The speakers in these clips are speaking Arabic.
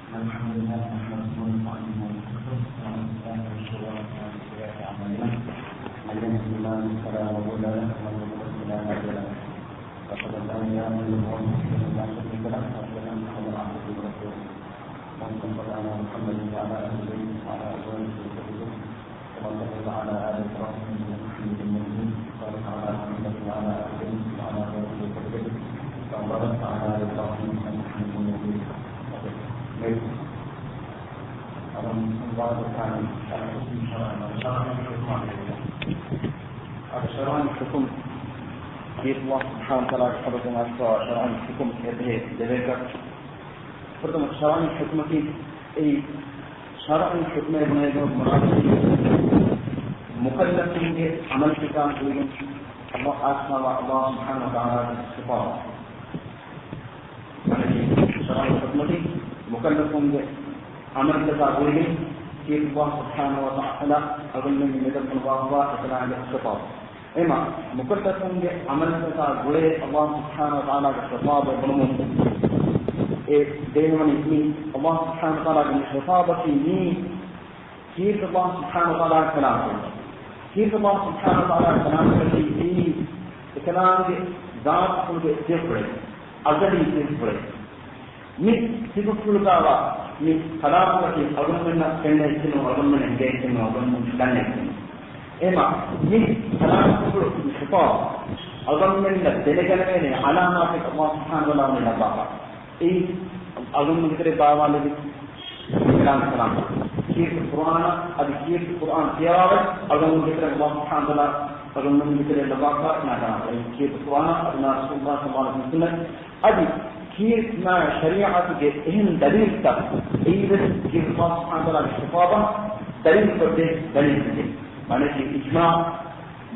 الحمد لله نحمده ونستعينه ونستغفره ونعوذ بالله من شرور انفسنا ومن سيئات اعمالنا من يهده الله فلا مضل له ومن يضلل فلا هادي له واشهد ان لا اله الا الله وحده لا شريك له واشهد ان محمدا عبده ورسوله اللهم صل على محمد وعلى ال بيته وعلى ازواجه وذريته كما صليت على ال ابراهيم انك حميد مجيد وبارك على محمد وعلى ال بيته وعلى ازواجه وذريته كما باركت على ال ابراهيم انك حميد مجيد. شرعان الحكم في الله سبحانه وتعالى حفظنا شرعان الحكم يده ذلك فرضنا شرعان الحكم في أي شرعان الحكم ابن مراد مكلف به عمل كتاب الله أسمى الله سبحانه وتعالى الصفات شرعان الحكم في مكلف به عمل كتاب في الله سبحانه وتعالى أظن من مدد الله وتعالى على الخطاب. إما مكلف بعمل كتاب الله سبحانه وتعالى الخطاب والبنون. دائما يقول الله سبحانه وتعالى الخطاب فيه كيف الله سبحانه وتعالى كلامه. كيف الله سبحانه وتعالى كلامه فيه كلام ذات كل different أزلي different. من سيكون كذا من كلام الذي أظن كأنه يكون أظن إنجاز إنه أظن كأنه إما من كلام الخطاب أظن أن الدليل علامات الله سبحانه وتعالى من الله إيه أظن كذا بعض الذي كلام كيف القرآن أبي كيف القرآن سيارة أظن كذا الله سبحانه وتعالى أظن كذا الله نعم كيف القرآن أظن رسول الله صلى الله عليه وسلم أبي كيف ما شريعة إهم دليل تك إذا كيف الله سبحانه وتعالى الخطابة دليل فرده دليل فرده معناه إجماع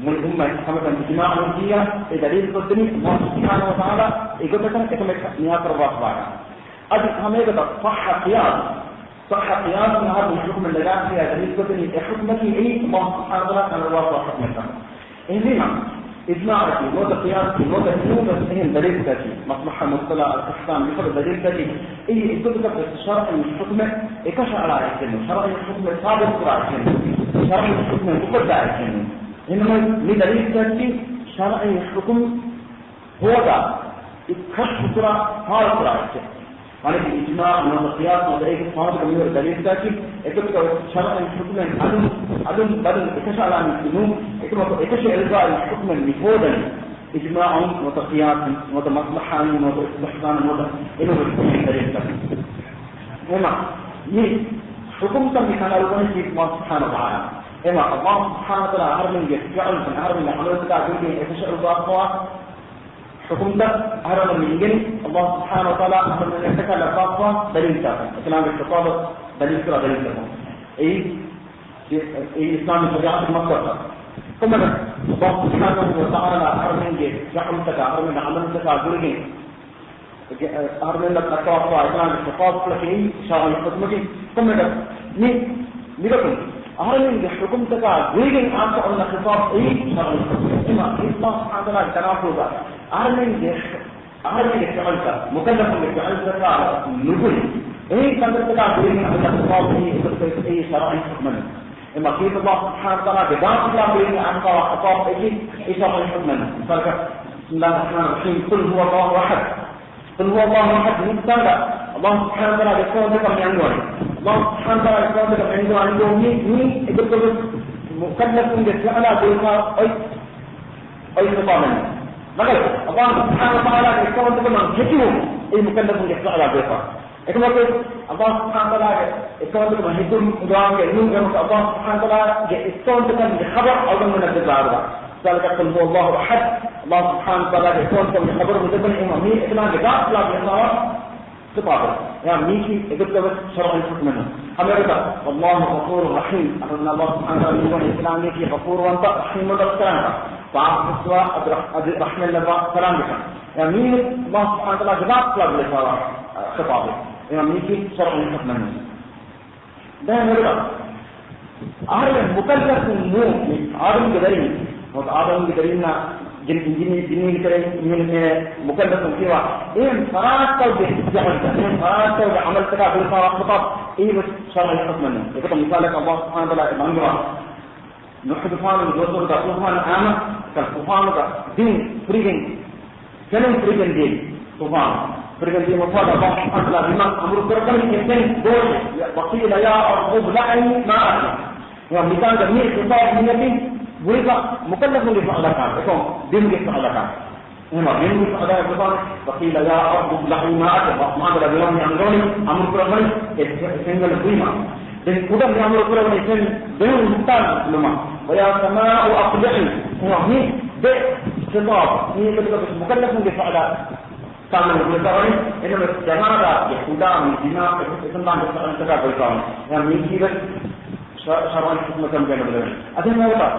من الأمة كما كان إجماع مرجية دليل فرده الله سبحانه وتعالى يقول لك كم نيات رواق بعد أدي هم يقول صح قياس من هذا الحكم اللي جاء فيها دليل فرده حكمة إيه الله سبحانه وتعالى كان رواق حكمة إنما إجماع في نقطة قياس في نقطة نوبة فهم دليل ذاتي مصلحة مصطلح الأحكام بسبب دليل ذاتي أي الكتب شرع الحكم إكشف على عيسين شرع الحكم ثابت على عيسين شرع الحكم مقدع عيسين إنما لدليل ذاتي شرع الحكم هو ذا إكشف سرعة ثابت على عيسين يعني الإجماع من القياس وذلك ثابت من دليل ذاتي إكتب شرع الحكم عدم بدل إكشف على المسلمون إكشف إلغاء الحكم المفروض إجماع وتقياس وتمصلحة وتستحسان إنه دليل ذاتي هنا حكم تنبيه على الوجه في الله سبحانه وتعالى إما الله سبحانه وتعالى أعلم يفعل من أعلم من عمل تدعون إكشف إلغاء حكم ده أعلم من جن الله سبحانه وتعالى أعلم من يتكلم الخاصة دليل ذاتي كلام الخطاب دليل ذاتي إسلام الشريعة المطلقة ثم الله سبحانه وتعالى أرمين يحكم تكا أرمين عمل تكا جرين أرمين لك أطاقة إسلام الشفاظ لكي شرع الحكمة ثم نقول أرمين يحكم تكا جرين أنت أن خطاب شرع الحكمة إما الله سبحانه وتعالى تنافذ أرمين يحكمك مكلف يحكمك نقول كان تكا جرين أنت خطاب شرع الحكمة إما كيف الله سبحانه وتعالى بدان الله بين أنقى وخطاب إشارة الحكمة بسم الله الرحمن الرحيم قل هو الله أحد قل هو الله أحد مبتدأ الله سبحانه وتعالى يكون لك من عنده الله سبحانه وتعالى يكون لك من عنده مين يقول مكلف يفعل بما أي خطابا مثلا الله سبحانه وتعالى يكون لك من حكمه أي مكلف يفعل بما إذا الله سبحانه وتعالى يكون لكم هدوم دعاء كأنه يقول الله سبحانه وتعالى يكون لكم بخبر أو من الدعاء ذلك قل هو الله أحد الله سبحانه وتعالى يكون لكم بخبر مدبر إمامي إطلاع لقاء لا بإطلاع خطابه يعني ميكي يقول لك شرع الحكم منه أما يقول والله غفور رحيم أن الله سبحانه وتعالى يقول الإسلام ليكي غفور وأنت رحيم والسلام فعاف السواء رحمة الله سلام بك يعني مين الله سبحانه وتعالى جبات لا بإطلاع خطابه يعني ميكي شرع الحكم منه ده نقول عارف مكلف النوم عارف بدليل وعارف بدليلنا جنين كريم من مكلف فيها إيه فرات توجه جعلت إيه فرات توجه عمل تكا بالفرات خطاب إيه بس شرع الحكم منه يقول مثالك الله سبحانه وتعالى بانجرا نحن فان الجزر ده طوفان آمن كالطوفان ده دين فريجن كلام فريجن دين طوفان فريجن دين مفاد الله سبحانه وتعالى بما أمر كركم إنسان دول وقيل يا أرض ابلعي ماءك ومثال جميع خطاب من الدين mereka mukallaf difaalakan, itu din difaalakan. Memang din difaalakan betul. Fakir ya Abu Lahim maat, maat adalah bilang yang ini, amur kurang single prima. Dan udah yang amur kurang ini dengan mutan lama. Waya sama aqdihi. Ini be sebab ini betul mukallaf difaalakan. Sama betul ini jamaah ya sudah dina tentang difaalakan segala perkara. Yang ini syar'an hukum macam mana? Ada apa?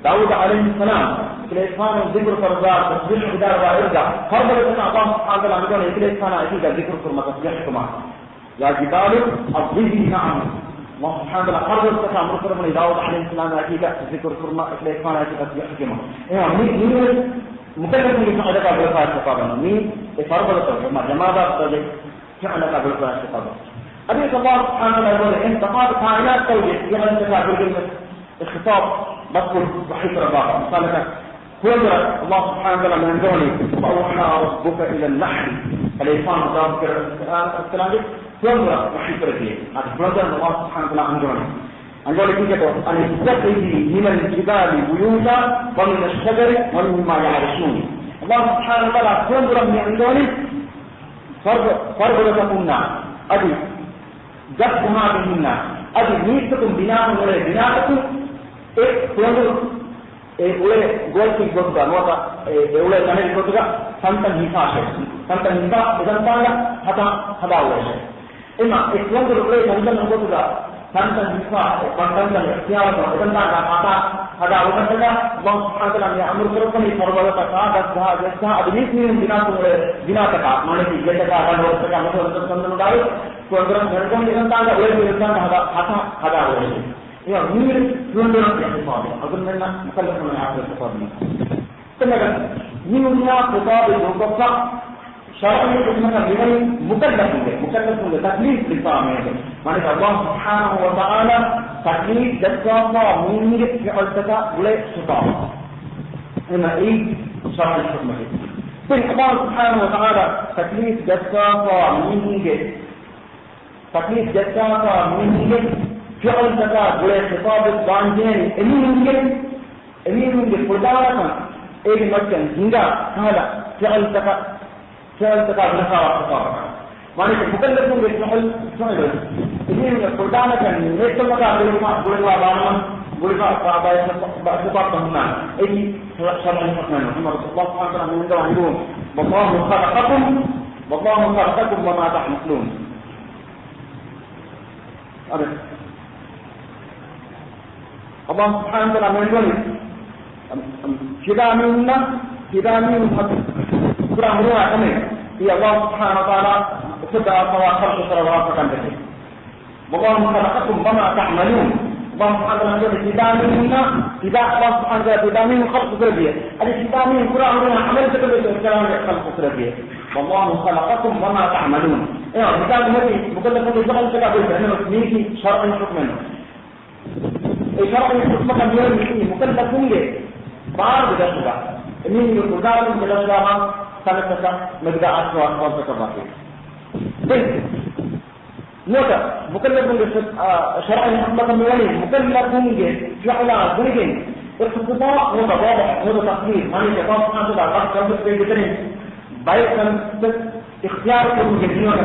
داود عليه السلام كليسان ذكر فرزار تصبيح بدار وإرجع فرض لنا الله سبحانه وتعالى كليسان أكيد ذكر فرما تصبيح كما يا جبال أضيفي نعم الله سبحانه وتعالى فرض لنا أمر فرما داود عليه السلام أكيد ذكر فرما كليسان أكيد تصبيح كما مين مكلف من فعلك بالفعل استقامة مين فرض لنا جماعة فعلك بالفعل استقامة أبي الله سبحانه وتعالى يقول إن تقاط كائنات توجد يعني تفاعل الخطاب مذكور وحيد رباطة مثالك هو الله سبحانه وتعالى من دوني وأوحى ربك إلى النحل فليفان ذلك الكلام هو وحيد رباطة هذا بلندر الله سبحانه وتعالى عن دوني كيف أن يستخرجي من الجبال بيوتا ومن الشجر ومما يعرشون الله سبحانه وتعالى تنظر من دوني فرض لكم أدي جب هذه أدي ميتكم بناء ولا بناءكم ಒಂದು ಒಳ್ಳೆ ಗೋಲ್ಕಿ ಗೊತ್ತ ನೋಟ ಒಳ್ಳೆ ನನಗೆ ಗೊತ್ತಗ ಸಂತನ್ ಹಿಸಾಶೆ ಸಂತನ್ ಹಿಸಾ ಇದಂತಾಗ ಹದ ಒಳ್ಳೆ ಇನ್ನ ಒಂದು ಒಳ್ಳೆ ಸಂತನ್ ಗೊತ್ತಗ ಸಂತನ್ ಹಿಸಾ ಸಂತನ್ ಇಖ್ತಿಯಾರ ಇದಂತಾಗ ಹದ ಒಳ್ಳೆಗ ಅಲ್ಲಾಹ್ ಸುಬ್ಹಾನಹು ವ ತಆಲಾ ಅಮರ್ ಕರಕನಿ ಪರ್ವತ ಕಾ ದಸ್ಸಾ ಅದ್ರೀಸ್ ನೀನು ದಿನಾತಕ ಮಾನಸಿ ಗೆಡಕ ಆಡೋರ್ತಕ ಮಸೋದ ಸಂತನ್ ದಾರಿ ಪ್ರೋಗ್ರಾಮ್ ನಡೆಕೊಂಡು ಇದಂತಾಗ ಒಳ್ಳೆ ಇದಂತಾಗ ಹದ ಒಳ್ಳೆ يا مير يوندنا خطاب أظننا مكلف من هذا الخطاب كما ميرنا خطاب الموقف شرعي اسمه بمن مكلف تكليف للصامت معنى الله سبحانه وتعالى تكليف دكتور مير في علتك ولا خطاب هنا إيه شرعي اسمه في الله سبحانه وتعالى تكليف دكتور مير فعل تكاد ولا خطاب البانجين أمين من فردانا أي مكان هندا هذا فعل تكاد نصارى خطاب معنى مكلف بالفعل أمين من فردانا كان نيتم تكاد بولما بولما خطاب بهنا أي شرع الحكمان محمد رسول الله صلى الله عليه وسلم عندهم والله خلقكم وما تعملون الله سبحانه وتعالى من يقول كدامين كرام روح كمين هي الله سبحانه وتعالى سبع خلق سرورات كنتك والله خلقكم وما تعملون الله سبحانه وتعالى يقول كدامين الله سبحانه وتعالى كدامين خلق سرورات هذه كدامين كرام روح عملت كلام خلق سرورات والله خلقكم وما تعملون مثال الذي مكلف بالشغل كذا انه ميكي شرع حكمه شرع الحكم كان مكلف به بعض الأشياء من يقدر من الأشياء سنة مبدأ أسوأ وانتقاطه بس نوتا مكلف به شرع الحكم كان مكلف به فعل ذلك الخطباء هو واضح هو تقرير يعني الله سبحانه وتعالى قال في بيتين بايكن اختياركم جميعا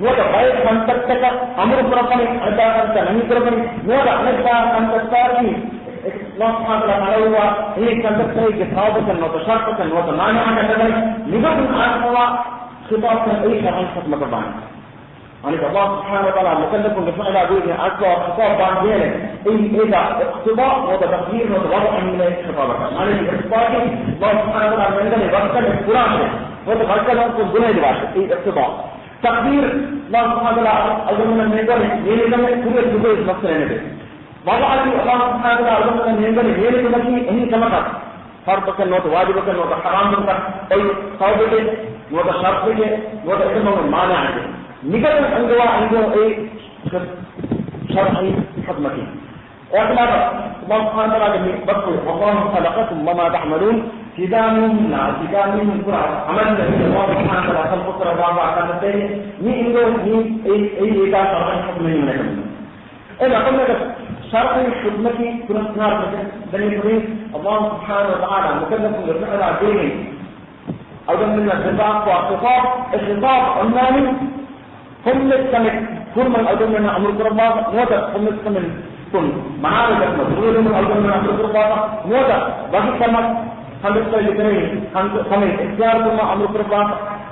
نوتا بايكن تتك أمر بركان أدا أنت نمي بركان نوتا نجدا أنت تاري الله سبحانه وتعالى هو هي كانت تري جهادة وتشاركة وتمانع كذلك نجد أنواع خطاب أي شيء خدمة طبعا يعني الله سبحانه وتعالى مكلف بفعل أبوه أكبر خطاب بعدين إذا اقتضاء وتقدير وتوضع من خطابك يعني الاقتضاء الله سبحانه وتعالى عندنا يبقى القرآن وتبقى لكم الدنيا دلوقتي اقتضاء تقدير الله سبحانه وتعالى أيضا من النجار يلزم كل الجزء المصري نبي وضع الله سبحانه وتعالى أيضا من النجار يلزم أني كما قال فرض كنوت واجب كنوت حرام كنوت أي صوبه نوت شرطه نوت إسمه مانع نقدر عنده أي شرعي حكمتي وأكمل الله سبحانه وتعالى بقول والله خلقكم وما تعملون كدامين لا كدامين كرا عملنا من الله سبحانه وتعالى خلق كرا بعض كانت ني عنده ني أي إذا شرعي حكمتي منكم إذا قلنا شرعي حكمتي كنا نار بني إسرائيل الله سبحانه وتعالى مكلف بالفعل عديني أيضا من الخطاب والخطاب الخطاب عماني هم السمك كل من أيضا من أمر الله موجب هم السمك كل معارض مسؤول من أيضا من أمر الله موجب باقي سمك خمسة يتنين خمس اختيار كل أمر الله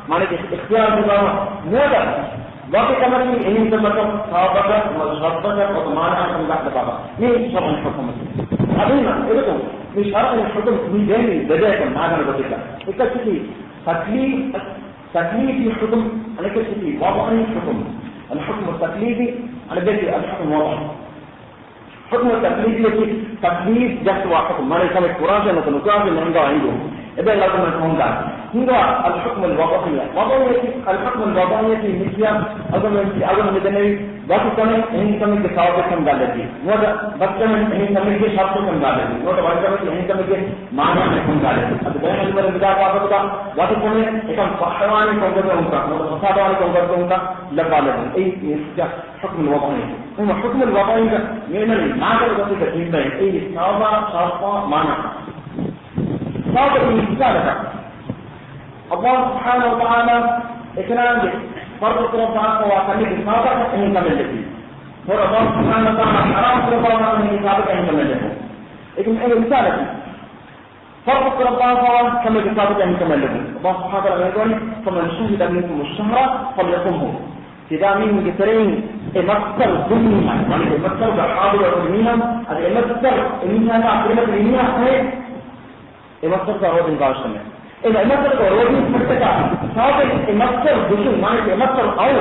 معنى اختيار الله موجب باقي سمك إني سمك صابك وشرطك وطمانع سمك بابا مين شرع الحكم أبينا إلكم في شرع الحكم من جاني بداية معنا بسيطة إكتشفي تكليفي الحكم أنا كتبي وضعي الحكم الحكم التكليفي أنا بدي الحكم وضعي حكم التكليفي تكليف جس وحكم ما ليس من القرآن أنه تنقاش من عنده إذا لا تنقون ذا هنا الحكم الوضعي الحكم الوضعي في مثل أظن مدني بس كمان إن كمان كساوة كم دالتي وده بس كمان إن كمان كشرط كم دالتي وده بس كمان إن كمان كمانع كم دالتي أبدا بين المرة بدأ وده وده كمان إكان صحواني كم بدأ وده صحواني كم بدأ لبالغ أي حكم الوضعي هو حكم الوضعي من المعنى الوضعي كتير بين أي ساوة شرط مانع ساوة المثال الله سبحانه وتعالى إكرام فرض ربنا وكمل سابق إن كملته ورب سبحانه وتعالى حرام ربنا إن سابق إن كملته لكن أي مثال فرض ربنا كمل سابق إن كملته الله سبحانه وتعالى يقول فمن شهد منكم الشهر فليصمه إذا من كثيرين المكتر ضمنها يعني المكتر بالحاضر والضمنها هذا المكتر إنها تعلمت إنها هي المكتر ضروري بالغاشمة إذا المكتر ضروري مرتجع صادق المكتر بشو معنى المكتر أول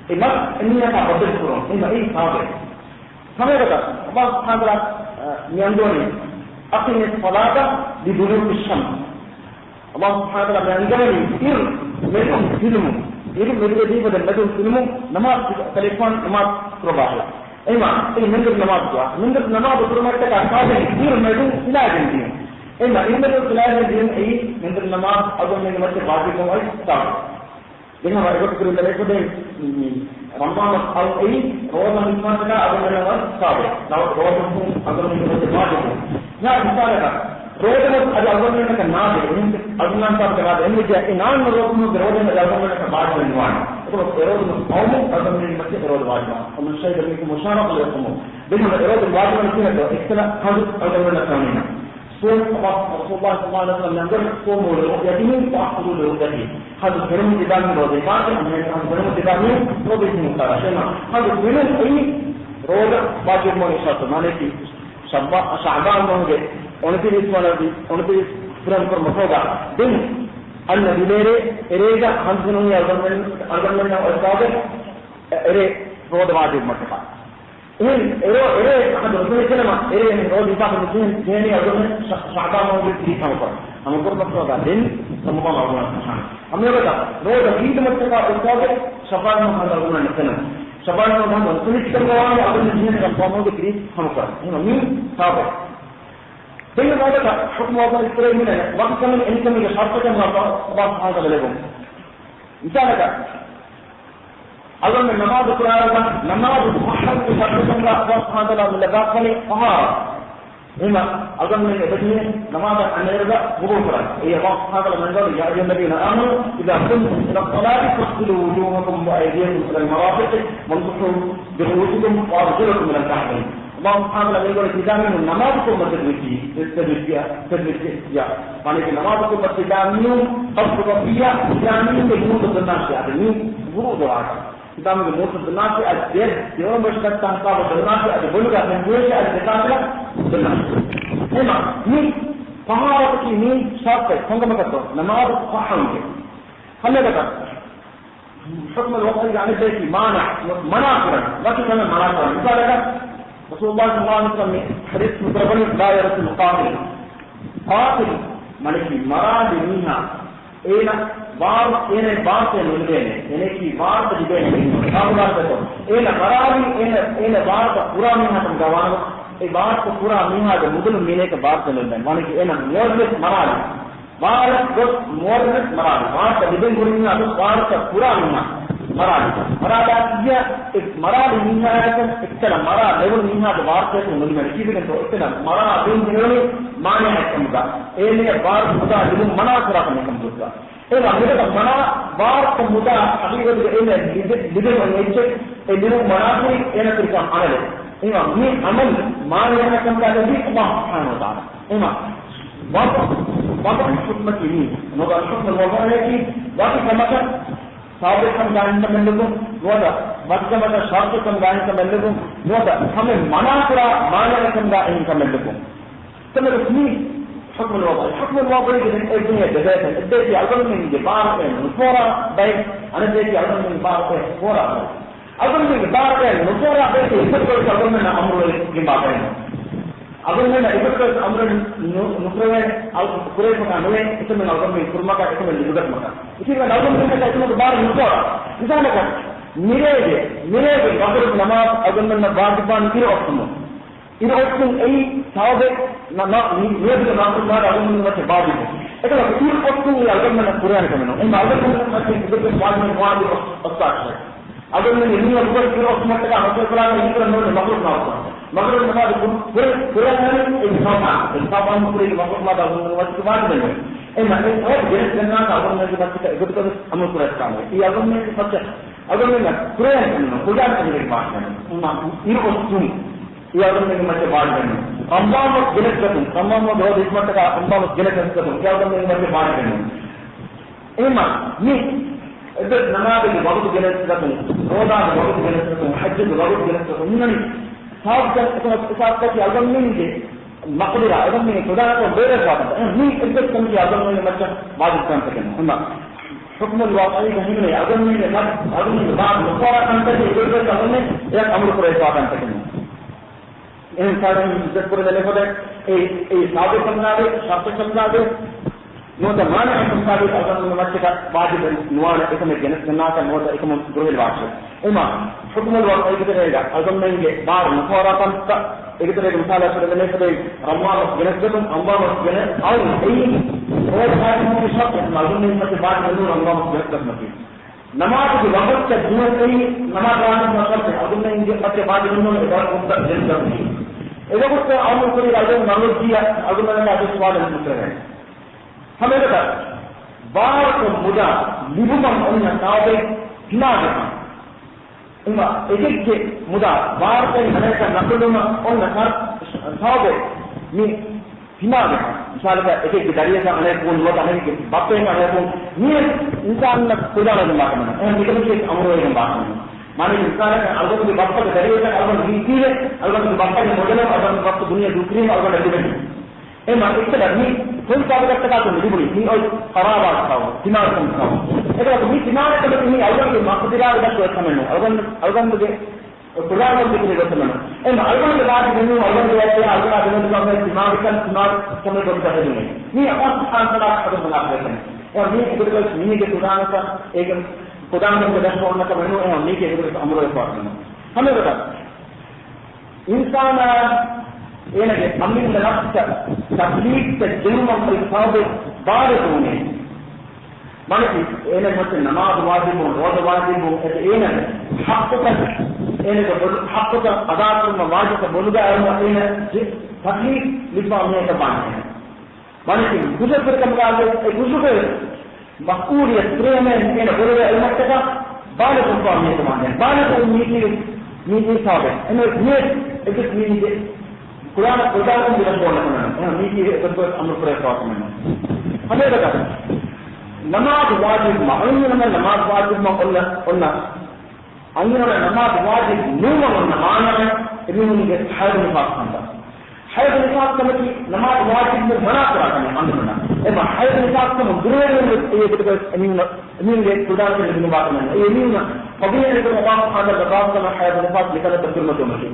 المكتر إنها تعبد القرآن إنه إيه صادق كما يقول الله سبحانه وتعالى يندوني أقم الصلاة لدلوك الشمس الله سبحانه وتعالى يندوني منهم فيلمه يجب مدرسة بدل بدل فيلمه نماذج تلفون نماذج رباعي إما من ضمن نماذج من ضمن نماذج رباعي صادق كثير مدرسة لا جنبيه إما إنه خلال الدين أي من النماذج أظن من المسجد بعضهم أي صار لأنه ما يقول كل ذلك بدين رمضان أو أي هو من المسجد أظن من المسجد صار لو روضهم أظن من المسجد بعضهم لا مثالها روضهم أظن من النادي أظن من صار كذا إنه جاء إنان روضهم روضهم أظن من بعض النوان يقول روضهم قوم أظن من المسجد روض واجب ومن شيء منكم مشارك ليقوموا بينما روض الواجب من كذا إختلاف هذا أظن من الثانيين رسول الله صلى الله عليه وسلم يقول قوموا لرؤيته وأحفظوا لرؤيته هذا الكلام تبان من وظيفات هذا الكلام تبان من وظيفة مختلفة هذا الكلام أي رول واجب من الشرط ما نسي شعبان مهجة ونبي ونبي فرن فرمفوجا دين النبي ليرة إريجا هنسنون يالدمنا أستاذ إري رود واجب مرتفع إن إري أحد رسول الكلمة إري من رود يفعل مسلم جاني أظن شعبان مهجة في كم فرق हम ऊपर मतलब का दिन समूह मालूम है हमने बता रोज अजीब मतलब का उत्साह सफाई में हम लोगों ने निकलना सफाई में हम सुनिश्चित करने वाले अपने जीवन का फॉर्मों के क्रिएट हम कर ये मम्मी साफ है तो ये बात है हुक्म वाला इस तरह मिला है वक्त कम इनकम के शर्त के हम बात कहां का लेगो इंसान का अगर मैं नमाज कुरान नमाज मुहम्मद के शर्त के हम बात कहां का लगा वाले वहां هما أيضا من الأدلة نماذج أن يرجع غروبا هي الله سبحانه وتعالى يا أيها الذين آمنوا إذا قمتم إلى الصلاة فاغسلوا وجوهكم وأيديكم إلى المرافق وامسحوا برؤوسكم وأرجلكم إلى الكعبين الله سبحانه وتعالى يقول إذا من نمازكم تدريجية يعني في نمازكم تدامين قصد ربية تدامين بجنود الناس يعني غروب العالم kita mengemut benar sih ada dia bersekat tanpa benar sih ada boleh kan boleh sih ada benar benar memang ni pahara ini sampai tangga macam tu nama paham je hanya kata حكم الوضع يعني بيتي مانع مناقرا لكن أنا مناقرا مثلا Rasulullah SAW حديث متربل لا يرث القاضي qatil maliki maradi minha ena var ene baate nulene ene ki vaarta dibene samudarto ena maradi ena vaarta pura minha tam gawano e vaarta pura minha de mudulu mineka vaarta nulene maliki ena morlet maradi vaarta got morlet maradi vaarta diben gurinna adu vaarta pura minha marada kiya ek maradi minha kan ekkala mara level minha de vaarta nulene kibinen to ekkala mara adun dinone maane hakkuga ene vaarta muda dibun mana kara kan kambuga ena medaka mana vaarta muda adigode ene dibun neche e dibun manakuri ena kirkam anale ena mi amal maane kan ka di Allah subhanahu wa taala ena waqt hikmati ni no da hukm wala ki waqt kamaka साबित समझाने का मतलब नोदा मध्यम का शब्द समझाने का मतलब नोदा हमें मना पूरा मानने समझाने का मतलब तो मेरे सुनी حكم الوضع يجب الدنيا جزائها الدنيا أقل من بارقين نصورة بيت أنا الدنيا أقل من بارقين نصورة أقل من بارقين نصورة بيت يفكر أقل من أمر الجماعين أقل من يفكر أمر نصورة أو قريب مكان وين اسم أقل من كرمك اسم الجدد مكان إذا أقل من اسم بار نصورة إذا نكان ميرج قدر النماز أقل من بارقين كير أقسمه إذا أقسم أي ثابت نيجي ناقص ما أقول من ما تبادل. إذا كثير أقسم يأقول من القرآن كمان. إن أقول من ما تقول بعض أستاذ. أقول من اللي يقول كثير أقسم ما تقول هذا القرآن يقول إنه مغلوب ناقص. مغلوب ما تقول قرآن إنسان مقري مغلوب ما تقول من ما تبادل. إن هو جالس الناس أقول من ما تقول كذا أمر قرآن كامل. أقول من فتح. أقول من قرآن قرآن كذا ما تقول. يقول ये अगर मैं मचे बाढ़ करने अम्बाम गिनत करूं अम्बाम बहुत हिम्मत का अम्बाम गिनत करूं क्या अगर मैं मचे बाढ़ करने इमा नी इधर नमाज के बहुत गिनत करूं रोजा के बहुत गिनत करूं हज के बहुत गिनत करूं नहीं साफ साफ का अगर मैं के मकदरा अगर मैं खुदा को बेरे साथ नहीं इज्जत कम की अगर मैं मचे बाढ़ कर सकें इमा حكم الواقع कहीं नहीं अगर मैं बात मुखरा अंतर के इधर का हमने एक अमर पर ऐसा अंतर करें इंसान इज्जत पर लेने को दे ए साधु समझावे शास्त्र समझावे नो तो माने समझावे अगर मैं मत का वाजिब नुआने एक में जन्नत करना का नो तो एक में ग्रोहल वाक्य इमा हुक्म वाक़ एक रहेगा अगर मैं ये बार मुखरा का एक तरह के मिसाल पर लेने को दे अम्मा जन्नत को अम्मा जन्नत और और साथ में शब्द मालूम नहीं मत बात करूं अम्मा जन्नत करना नमाज के वक्त तक जीवन में नमाज पढ़ने का मतलब है अगर मैं इनके बच्चे बाद में इधर उनका जन्म करनी इधर कुछ और कोई राजा नॉलेज दिया अगर मैंने आदेश वाले मुझसे है हमें बता बार को मुदा निबुमन उन सावे दिमाग इमा एक के मुदा बार के हने का नकलुम उन सावे नि दिमाग मिसाल का एक दरिया का अनेक कौन होता है कि बातें का है तो ये इंसान न खुदा न बात में है निकल के अमर है बात में माने इंसान का अल्लाह के बात का दरिया का अल्लाह रीति है अल्लाह के बात का मॉडल है अल्लाह के बात दुनिया दूसरी है अल्लाह एलिमेंट ए माने एक तरह कोई काम करता तो नहीं बोली नहीं और खराब आता हो दिमाग समझता हो अगर तुम दिमाग का नहीं अल्लाह के मकदरा का कोई समय नहीं अल्लाह के खुदा को दिखने को समझना इन अल्लाह के बाद नहीं अल्लाह के बाद अल्लाह के बाद दिमाग का दिमाग समझ को कर नहीं अपन खान सलाह खत्म बना देते हैं और नहीं बिल्कुल नहीं के खुदा का एक खुदा में दर्शन होने का बनो है नहीं के बिल्कुल अमर है हमें बता इंसान ये लगे अमीन नफ्स तकलीफ से जुल्म और इसाब बार होने माने ये मतलब नमाज वाजिब हो रोज़ा वाजिब हो ऐसे ये ना हक का ये तो हक का अदा करना वाजिब का बोलूँगा और ये तकलीफ लिखवा में का बात है माने कि गुजर कर कम का गुजर मकबूलियत प्रेम में ये ना बोले अलमत का बाल को काम में समान है बाल को नीति साब है ये एक नीति कुरान खुदा को भी बोलना है नीति एक तो अमर पर स्वाद में हमें बता नमाज वाजिब मालूम है नमाज वाजिब में قلنا अंगना नमाज वाजिब नून और नमान है इन्होंने के हर निफास करता हर निफास करने की नमाज वाजिब में मना करा है अंगना ए हर निफास को गुरुए ने ये तो इन्होंने खुदा के लिए बात नहीं ये नहीं कभी ने तो अल्लाह सुब्हानहू व तआला का हर निफास निकल कर तुम तो नहीं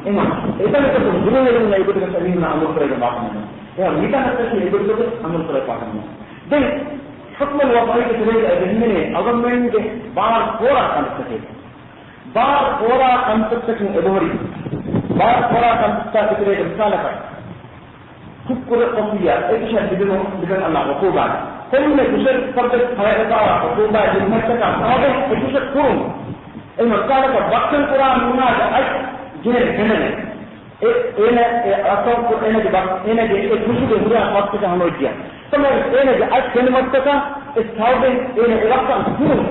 इतना तो गुरुए ने ये तो सही ना अमर करेगा बात नहीं ميتانتشي يقول أمر كريفاتهم ده حكم الوضعية تريد أجنني أظن من ده بار فورا كنتكين بار فورا كنتكين إبوري بار فورا كنتكين تريد مثالك كل قضية إيش بدون الله عقوبة كل تشر فرد حياة عقوبة جنتك هذا تشر كرم المسألة وقت القرآن هناك جنة جنة إنا أصلا إنا كل هذا وقت كهانوجيا ثم إنا أكن وقتك استوعب إنا وقت كرم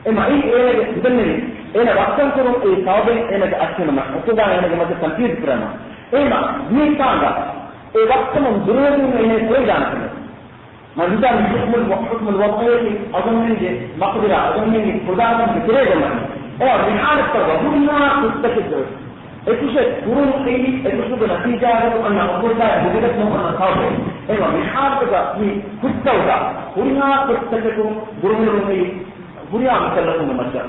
إما إنا جنة إنا وقت كرم استوعب إنا أكن ما وكذا إنا جماعة تنفيذ كرنا إما ميتانغا وقت من دروس إنا كل جانب ماذا حكم الوضعية أظن مني مقدرة أظن مني خداعة بكرة جماعة من حال التوبة هنا تستكبر إيشة قرون قيل إيشة بنتيجة أن أقول لا بجد نوع من الخوف أيوة من حال التوبة في التوبة هنا تستكبر قرون الرمي هنا مكلف ممجد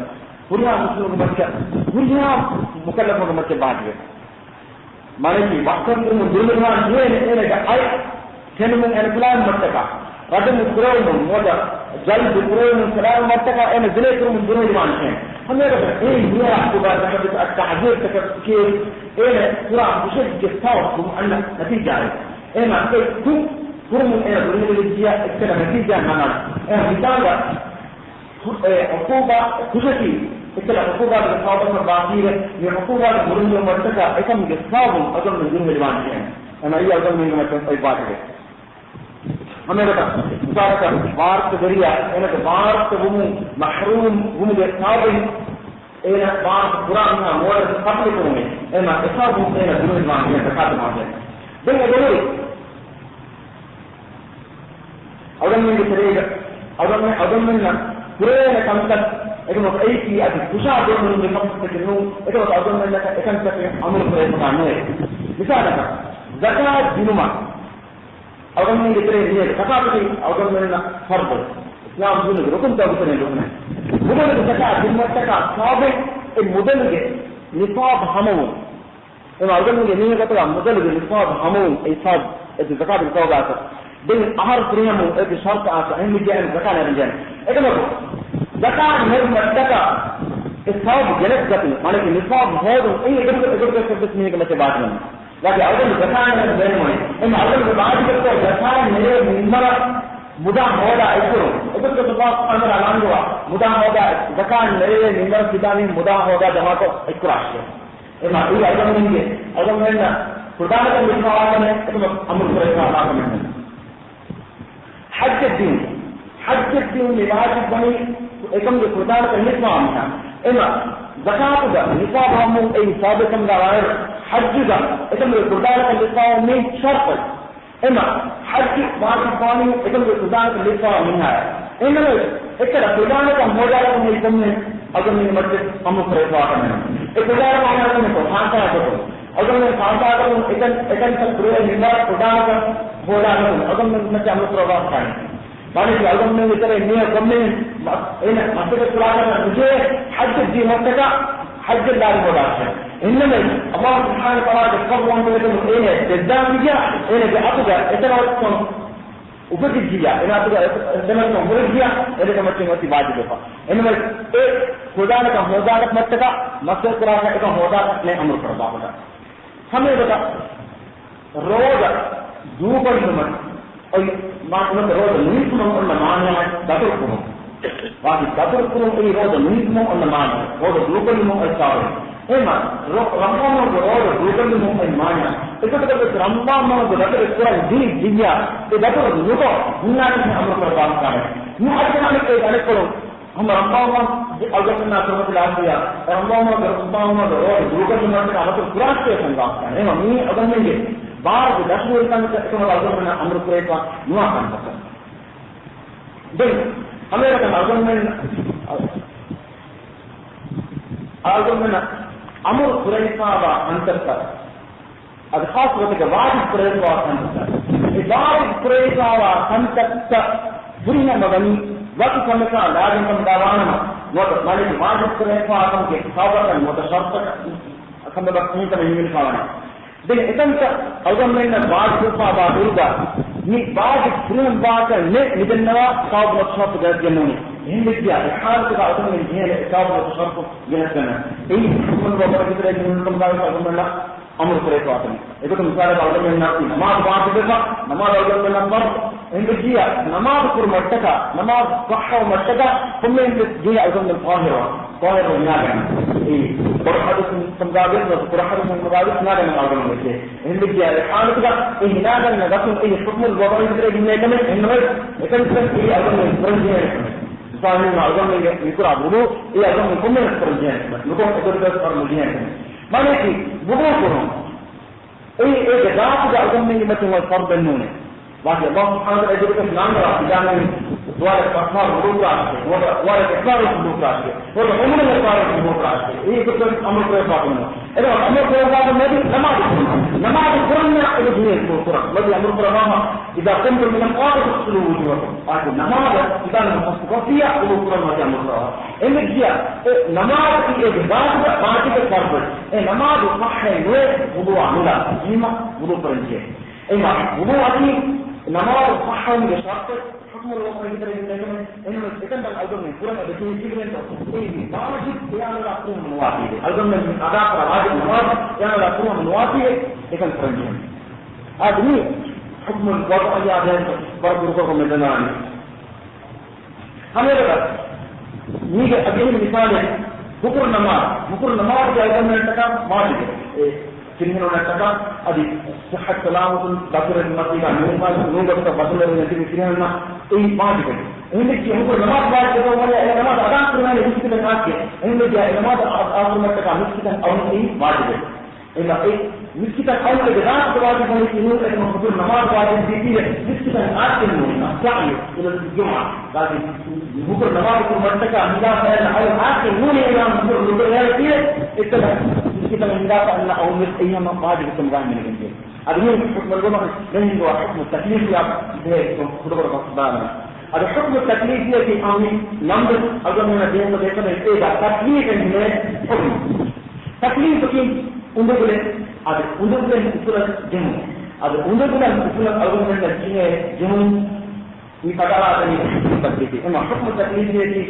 هنا مسلم ممجد هنا مكلف ممجد بعدين ما نجي وقت من قرون الرمي هنا جاء كان من البلاد مرتكع قدم قرون مودا جلد قرون كلام مرتكع أنا زليت من قرون الرمي هم يقولون إيه هي عقوبات التعذير كيف إيه قرآن بشكل جساوكم أن نتيجة إيه ما كل من إيه بريد الجياء كده نتيجة معنا إيه مثال عقوبة بشكل كده عقوبة بالصواب الباطيرة هي عقوبة بريد المرتكع إيه من جساوكم أظن من جنوب الوانشين أنا إيه أظن من المرتكع الباطيرة हमें बता भारत दरिया भारत भूमि महरूम भूमि भारत पुराना मोड़ पब्लिक भूमि ऐसा भूमि भूमि मांगे सरकार मांगे देखो बोलो अगर मैं करेगा अगर मैं पूरे कंसत एक की अति खुशा दो में कम से कम एक अगर मैं एक कंसत अमल करे बनाने मिसाल का ज़कात दिनुमा अगर मैं इतने लिए कथापति अगर मैं फर्द इस्लाम जुने रुकन तो उतने लोग हैं मुझे तो ज़कात दिनमत का साबे एक मुदल के निफाब हमों अगर मैं नहीं कहता मुदल के निफाब हमों ऐसा एक ज़कात का बात दिन आहार प्रियम एक शर्त आता है मुझे ज़कात नहीं जाने एक लोग ज़कात नहीं मत का इस्लाम जलत जाती माने कि निफाब है तो ये एक शब्द नहीं के बात नहीं لكن أولا الزكاة من الزمن إن أولا بعد كده الزكاة من مرة مدام هذا يكون إذا كنت الله سبحانه وتعالى عنده مدام هذا زكاة من مرة كدامين مدام هذا جماعته إكراش إما إيه أولا مني أولا مننا فردانة الإسلام إنه أمر الإسلام على منه حج الدين لواجب بني إكمل فردانة الإسلام إما زكاة ده نصاب هم أي سابقا غير حج ده إكمل فردانة الإسلام من شرط إما حج واجباني إكمل فردانة الإسلام منها إنما إكتر فردانة موجودة من يكمل أظن من مسجد أمر فريضة منه إكتر ما من فانتا يكون أظن من فانتا يكون إكن سبرة من فردانة موجودة منه أظن من مسجد أمر فريضة كان माने कि अगर मैं इतने नियम कम में इन मस्जिद पुराना मुझे हज दी मक्का हज दार मोड़ा है इनमें अल्लाह सुब्हान व तआला के कब वहां पे है जद्दाम किया इन्हें के अतगा इतना कम ऊपर किया इन्हें अतगा इतना कम हो गया इन्हें का मतलब होती बात देखो इनमें एक खुदा ने का मोदात मक्का मस्जिद पुराना का मोदात ने अमर करता होगा हमें बता रोज दूपर में और मानो तो रोज निस्मो और मानना दातुर को वाकी दातुर को ये रोज निस्मो और मानना रोज दूपर में और सारे एमा रंबामो रोज दूपर में और मानना इसको तो रंबामो को दातुर पूरा दी दिया तो दातुर लुटो दुनिया में अमर कर बात कर नु आज में एक अलग करो हम रंबामो अगर ना समझ ला दिया रंबामो रोज दूपर में और दातुर पूरा से संगा है एमा मी अगर में بعض الأشياء كانت تكون أظن أمر كويسة نوعا ما. دين أمريكا أظن أمر كويسة وأنتظر. هذا خاص بتك بعض كويسة وأنتظر. بعض كويسة وأنتظر بنيا مبني وقت كمسا لازم كم دعوانا. وقت مالك بعض كويسة وأنتظر كصابة متشرطة كم بقية تمهيم الخوانة. then etanta algammenna baadhupa baadulga ni baad furum baaka ne nidennawa saabla shop gadgenoni hindiya ihaalka algammen jehele saabla shop genasana ei mun babara gidre mun baaka algammenna amur kare paatani ekatu misala algammenna namaz baadhuga namaz algammenna par hindiya namaz kur mattaka namaz sahha mattaka kumme hindiya algammen qahira naagan ei qur'adu samgaabir wa qur'adu samgaabir naagan algammen ke hindiya ihaalka ei naagan nagasun ei hukmul babara gidre ginne enwe ekan ei algammen pranjene sahihin algammen yukra budu ei algammen kumme pranjene nuko ekatu par mujine माने कि बुदो करो ये जगह का अगम में मत हुआ फर्द नूने वाक़ई अल्लाह सुब्हानहू व तआला के नाम का जाने द्वारा परफॉर्म होगा वाला इकरार होगा और उम्र में इकरार होगा ये तो अमर को बात है अरे अमर को बात में भी नमाज कुरान में ये है कुरान मतलब अमर को रहा इذا قمتم من القاعده فاغسلوا وجوهكم आज नमाज इधर मुस्तक़िया वो कुरान में अमर रहा इन दिया नमाज की एक बात के फर्ज है नमाज सह है वुदू आमला इमा वुदू परंजे इमा वुदू आदि नमाज सह है शर्त حكم الوضع يقدر يتكلم انه يتكلم الجمله القران بتقول سيجرنت ايه واجب يعني لا تكون من واجب الجمله من اداء واجب نماز يعني لا تكون من واجب لكن فرنجي ادمي حكم الوضع يا جان برضو को मिलना है हमें लगा ये अगले मिसाल है हुक्र नमाज के अगले का वाजिब है किन्हीं नटका अभी صحة سلامة دكتور المسيح نوبة بدل النتيجة كنا أي واجب إنك يهود نماز واجب ولا نماز أداء كنا لمسكين الناس إنك نماز آخر مرتبة مسكين أو أي واجب إلا أي مسكين أو الجزاء واجب من ينور إنه حضور نماز واجب فيه مسكين آخر من السعي إلى الجمعة لكن حضور نماز مرتبة ميلاد أو آخر نور إلى حضور نور فيه إتلا مسكين ميلاد أن أو مس أيام واجب تمران من الجنة هذا حكم الجمعة من هو حكم التكليف يا ده خبر قصدنا هذا حكم التكليف في أمي نمبر أجمع من الدين وذكر إيه تكليف إنه حكم تكليف كين undugule adu undugule usulan jemu adu undugule usulan algun men jine jemu ni patala tani taklif ema hukm taklif ni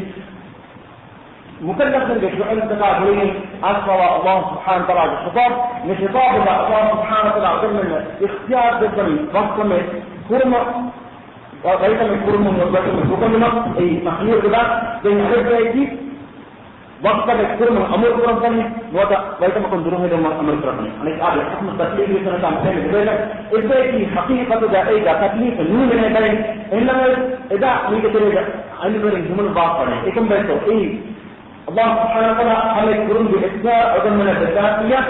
مكلف بالفعل تبع بين أصل الله سبحانه وتعالى الخطاب من خطاب الله سبحانه وتعالى ضمن اختيار بالضمن وقم كرم وغير من كرم وغير من كرم أي مخلوق كذا بين هذا وقت الكرم أمر كرم ثاني وده غير ما كن دروه ده أمر كرم أنا قاعد حكم التكليف يسنا كامل بينك إذا في حقيقة ده إذا تكليف نور من هذا إنما إذا نيجي ترى عن غير جمل باقي إكمل بيته إيه الله سبحانه وتعالى हमें कुरान के इतना अगर मैंने बता दिया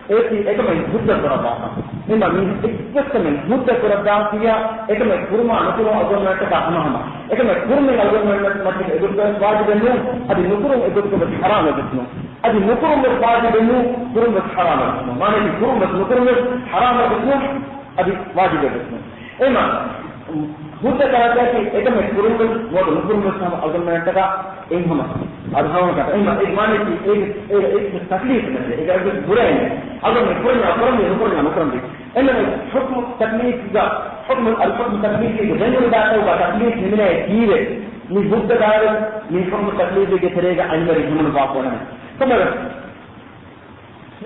एक में बुद्ध करता था इनमें एक में बुद्ध करता दिया एक में कुरान अनुकूल अगर मैं कहता हूँ एक में कुरान अगर मैं मतलब एक तो बात बनूं अभी नुकुरम एक तो बस हराम है जिसमें अभी नुकुरम में बात बनूं कुरान बस हराम है जिसमें माने कि कुरान बस नुकुरम में हराम है जिसमें अभी वाजिब है जिसमें इनमें बुद्ध कहता है कि एक में कुरान वो नुकुरम में हम अगर मैं कहता एक हम अधाओं का एक माने की एक तकलीफ है एक बुरा है अगर मैं कोई ना नुकरम भी इनमें हुक्म तकलीफ का हुक्म तकलीफ की जनरल बात है तकलीफ मिलने की है नि बुद्ध दार नि हुक्म तकलीफ के तरेगा अंदर जुमन बाप होना है तो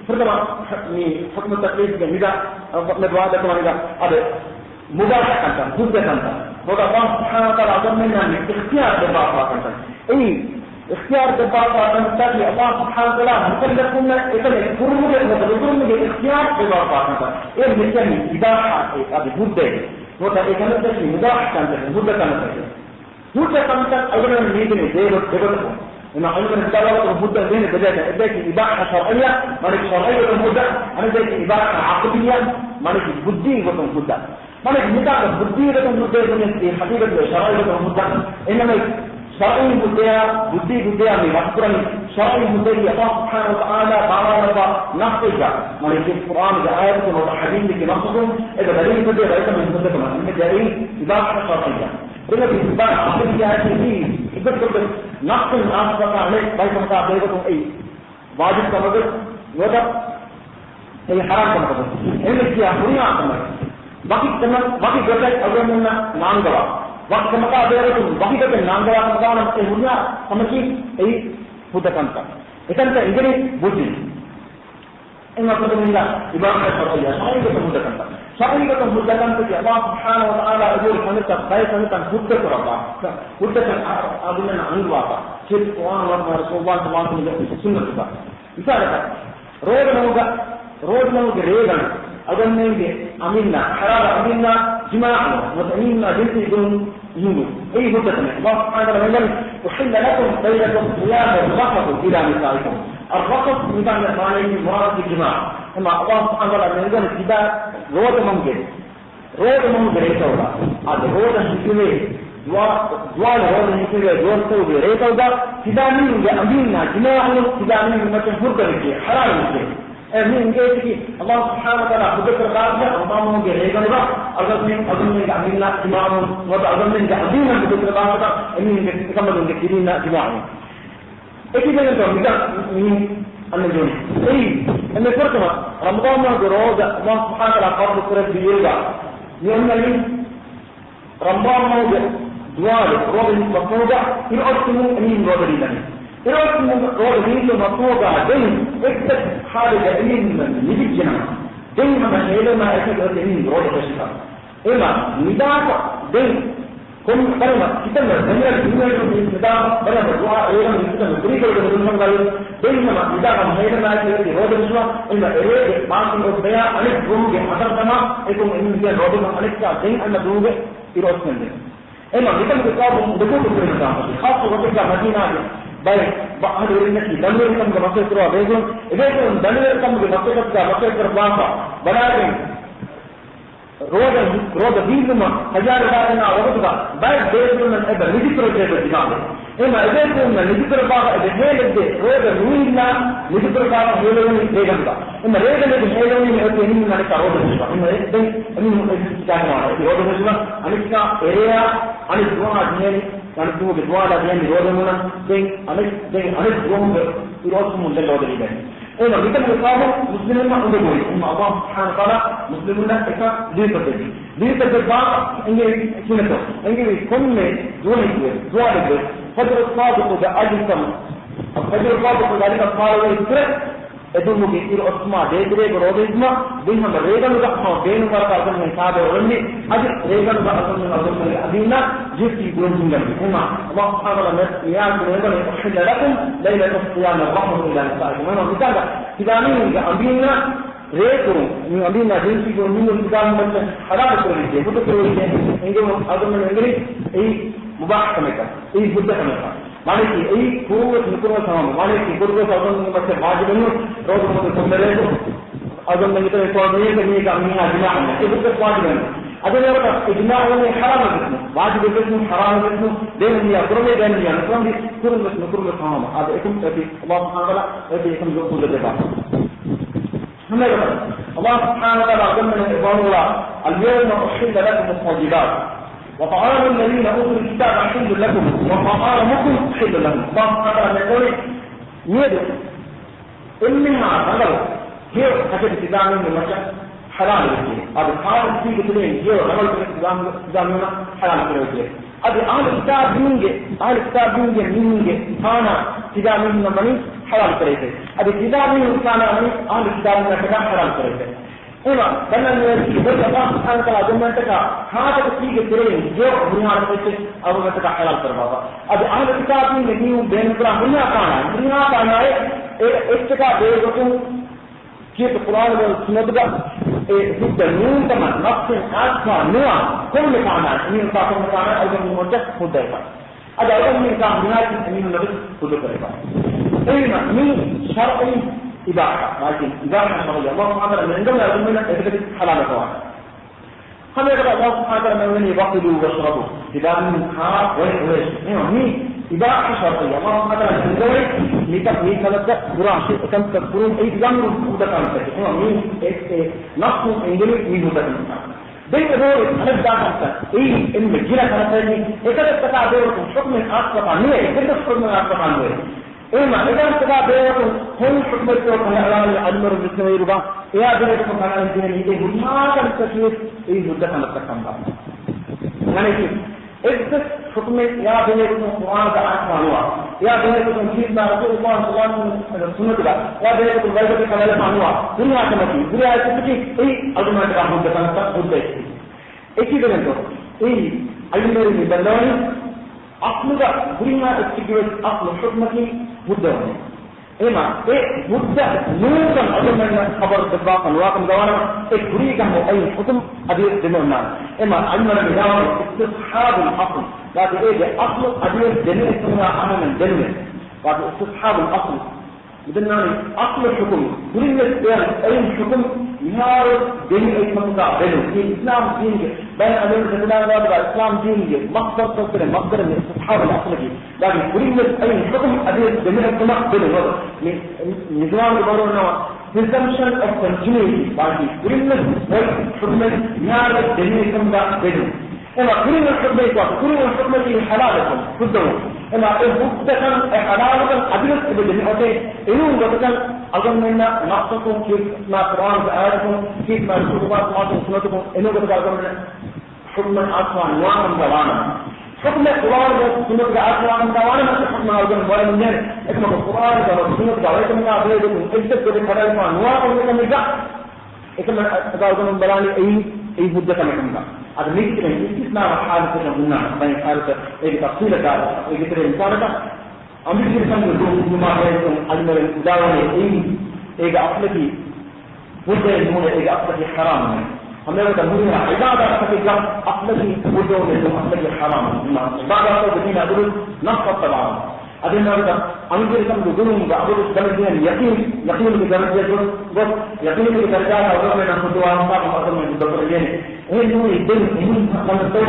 प्रथम नि हुक्म तकलीफ के निगा अपने वादा करेगा अब मुबाह करता बुद्ध करता वो अल्लाह सुब्हानहू व तआला अगर में इख्तियार के बाप करता है اختيار بالبعض عن تاكي الله سبحانه وتعالى مكلفنا إذا كرمه وتذكرمه اختيار بالبعض عن تاكي إيه مثل إباحة أبي بودة وده إيه كانت تشي مباح كانت بودة كانت تشي بودة كانت أولا نيجي زيرو زيرو إن علم الدلالة والبودة بين بداية إذا إباحة شرعية ما نك شرعية والبودة أنا زي إباحة عقدية ما نك بودي والبودة ما نك متى بودي والبودة من حقيقة شرعية والبودة إنما شرعي بديا من أخبرني شرعي بديا الله سبحانه وتعالى تعالى نحفظ مالك القرآن بآيات وحديث لك نحفظهم إذا دليل بديا رأيت من بدك ما إنك جاري إباحة شرعية إذا في إباحة عقلية هذه إذا كنت نحفظ أصبح عليك بيت متعبيركم أي واجب كمدر وده ඒ හරම් කරනකොට එන්නේ කියා පුණ්‍යා තමයි bagi gotek agamna nanggawa waktu maka beretu bagi gotek nanggawa kemana ee punya samaki ei budakanta ekanta ingeni budi enga kodumilla ibadah saraya sai ko budakanta ki Allah subhanahu wa ta'ala ajur kanita kai kanita budakaraba budakan aduna angwapa kit qur'an wa rasulullah sallallahu alaihi wasallam sunnah isara rodanuga regan أظنني أمنا حرام أمنا جماعة وتأمينا جنسي دون ينو أي مدتنا الله سبحانه وتعالى أحل لكم ليلة الصيام الرفث إلى نسائكم الرفث من كان معنيه مراد الجماعة أما الله سبحانه وتعالى يقول اتباع روض ممكن ريتوغا هذا روض هكذا دوال روض هكذا دوال سوغي ريتوغا تدامين أمنا جماعة تدامين مثل فرقة حرام ممكن من جيتي الله سبحانه وتعالى بذكر بعضها أمامه جريجا نبا أظن جعلنا جماعة وأظن جعلنا بذكر بعضها إنهم يكملون كثيرين جماعة. أكيد أنتم من النجوم. أي أن فرقنا رمضان ما جرودا الله سبحانه وتعالى قبل كرة بيجا يوم اللي رمضان ما دوال روبن مفروضة يرأسمون أمين روبرينا. إرادة روحين مطلوبة دين اكتب حالة أمين من نجيب جناح دين ما شيء ما أكيد أمين روح الشفاء إما نداء دين كم كلمة كتير من نداء بلا مجموعة أيضا كتير من طريقة الدنيا غير دين ما نداء ما شيء ما أكيد روح الشفاء إما إرادة ما تقول بيا أنك روم جهازر كما يكون أمين بيا روح ما أنك دين أن روم إرادة من إما كتير من كتاب دكتور كتير خاصة وقت مدينة baik bahkan ini dalil kan masuk terus betul itu dalil kan masuk berapa balasan roda bintuma hajar bahan awak tu baik betul man ada nidikro jadi dimana ema itu man nidikro bahan ada hele roda nuina nidikro bahan hele ni regan ba ema regan ni hele ni itu ini mana roda juga ema itu ini jangan roda juga anika area anik dua ni كانت هو بدوالة بين روضمنا دين أنك روم يروسهم من الله دريبا إذا بيتم الإقامة مسلمين ما أندبوي إما الله سبحانه وتعالى مسلمين إكا ليتجد بعض إنجي سنته إنجي كل دوالة فجر الصادق ده أجل فجر الصادق ذلك الصالح ويسرق edun mugi ir osma deedre rodeisma din ham regan ga ha denu war ka asan sabe orni adi regan ga asan adina jisti gonjinga ema Allah subhanahu wa ta'ala ya regan uhilla lakum laylatul siyam rahmatu ila nisaikum ana mitanga tidani ga abina rekuru ni abina jinsi gonjinga tidani matte halal koride butu koride inge adon ngri ei mubah kameka ei buddha kameka माने कि यही पूर्व निपुण समाम माने कि पूर्व साधन में बच्चे भाग बनो रोज रोज सुंदर है अजम में तो नहीं करने का हमने अजमा है ये तो भाग बनो अजम ये बता इजना होने हराम है भाग बिल्कुल हराम है देन दिया पूर्व देन दिया पूर्व समाम अब एकम तभी अल्लाह सुब्हानहु व तआला ये एकम जो बोल देता हमें अल्लाह सुब्हानहु व तआला अजम में बोला اليوم أحل لكم الطيبات وطعام الذين أوتوا الكتاب حل لكم وطعامكم حل لهم الله سبحانه يقول يدو إنما غلو هي حسب اتباعنا من مجال حلال الكتاب هذا حال في كتبين هي غلو اتباعنا حلال الكتاب هذا أهل الكتاب منك كانا اتباعنا من مني حلال الكتاب هذا اتباعنا كانا مني أهل الكتاب من حلال الكتاب إما بنا نريد بس الله سبحانه وتعالى جمعنا تكا هذا كتير كتيرين جو بنيان بيت أو ما تكا حلال كربابا أبي أهل الكتاب نبيو بين كلام بنيان كانا إستكا بيركم كيف القرآن والسنة بقى بالدنيون تمام نفس أسمع نوع كل كانا إني نتاكم كانا أيضا موجه خدائفا هذا أيضا من كان بنيان إني نبي خدائفا إما من شرعي إباحة لكن إباحة شرعية الله سبحانه وتعالى من عندما يقول لنا إذا حلال طبعا هم يقول الله سبحانه وتعالى من يبطلوا ويشربوا إذا من حار ويش يعني إباحة شرعية الله سبحانه وتعالى من ذلك لتقني ثلاثة قرآن كم تذكرون أي جمع مودة كانت يعني نص إنجلي مودة كانت بين دول أنا بدأت أي إن الجيل كانت هذه إذا تتابعوا حكم الأصل عنه إذا حكم الأصل عنه إما إذا كذا بينكم هم حكمتوا كهلا الأمر بالسويربا يا بينكم كهلا الدين إيه ما كان تشوف إيه مدة كانت تكمل يعني إذا حكم يا بينكم القرآن كأنوا يا بينكم سيدنا رسول الله صلى الله عليه وسلم سنة يا بينكم بيتك كهلا كأنوا دنيا كمتي دنيا كمتي إيه أدنى كلام مدة كانت تكمل إيه بينكم إيه الأمر بالدلوي أصلها برينا استجواب أصل حكمة مدة إما إيه مدة نوكا أدونا خبر بالباقا الواقع دوانا إيه بريقا هو أي حكم أدير دمونا إما علمنا بداوة استصحاب الأصل لكن إيه أصل أدير دمونا اسمها أنا من دمونا لكن استصحاب الأصل بدنا أصل الحكم برينا أي حكم يهارب دمونا اسمها دمونا في الإسلام دينك بين أمير الإسلام والإسلام دينك مصدر تصير مصدر من استصحاب الأصل لكن برينا أي حكم أدير دمونا اسمها دمونا نظام البرونة presumption of continuity bagi kurimus والحكمة يعرف دليل كم ده بدو إما كل الحكمة يقول كل الحكمة في حلالكم كلهم إما الحكمة حلالكم أدرس بدليل أوكي إنهم قصدًا أظن منا نقصكم كيف ما قرآن بآياتكم كيف ما الكتبات ما سنتكم إنهم قصدًا أظن منا حكمة أصلا وعن دوانا حكم القرآن والسنة كأصلا دوانا ما حكم أظن ولا من ذلك إنما القرآن والسنة كأولئك من أبيهم إجت بكلام أنواع من النجاح إنما أظن بلاني أي مدة كمان هذا ليس كنا حالة كنا بين حالة إيه تفصيل كذا إيه كده إنسان كذا أمي كنا نقول ما هيكون علم الدواء إيه أصلي مدة إنه إيه أصلي حرام हम लोग तबूर में इबादत करके जब अपने ही मुद्दों में जो अपने ही हराम ना इबादत को बिना अदल नफ्स तबाह अदल ना तो अंगीर कम दुगुन का अदल दर्जे यकीन के दर्जे जो वो यकीन के दर्जा है अदल में ना खुद वाला का अदल में दर्जे ये नूर दिन इन हम तो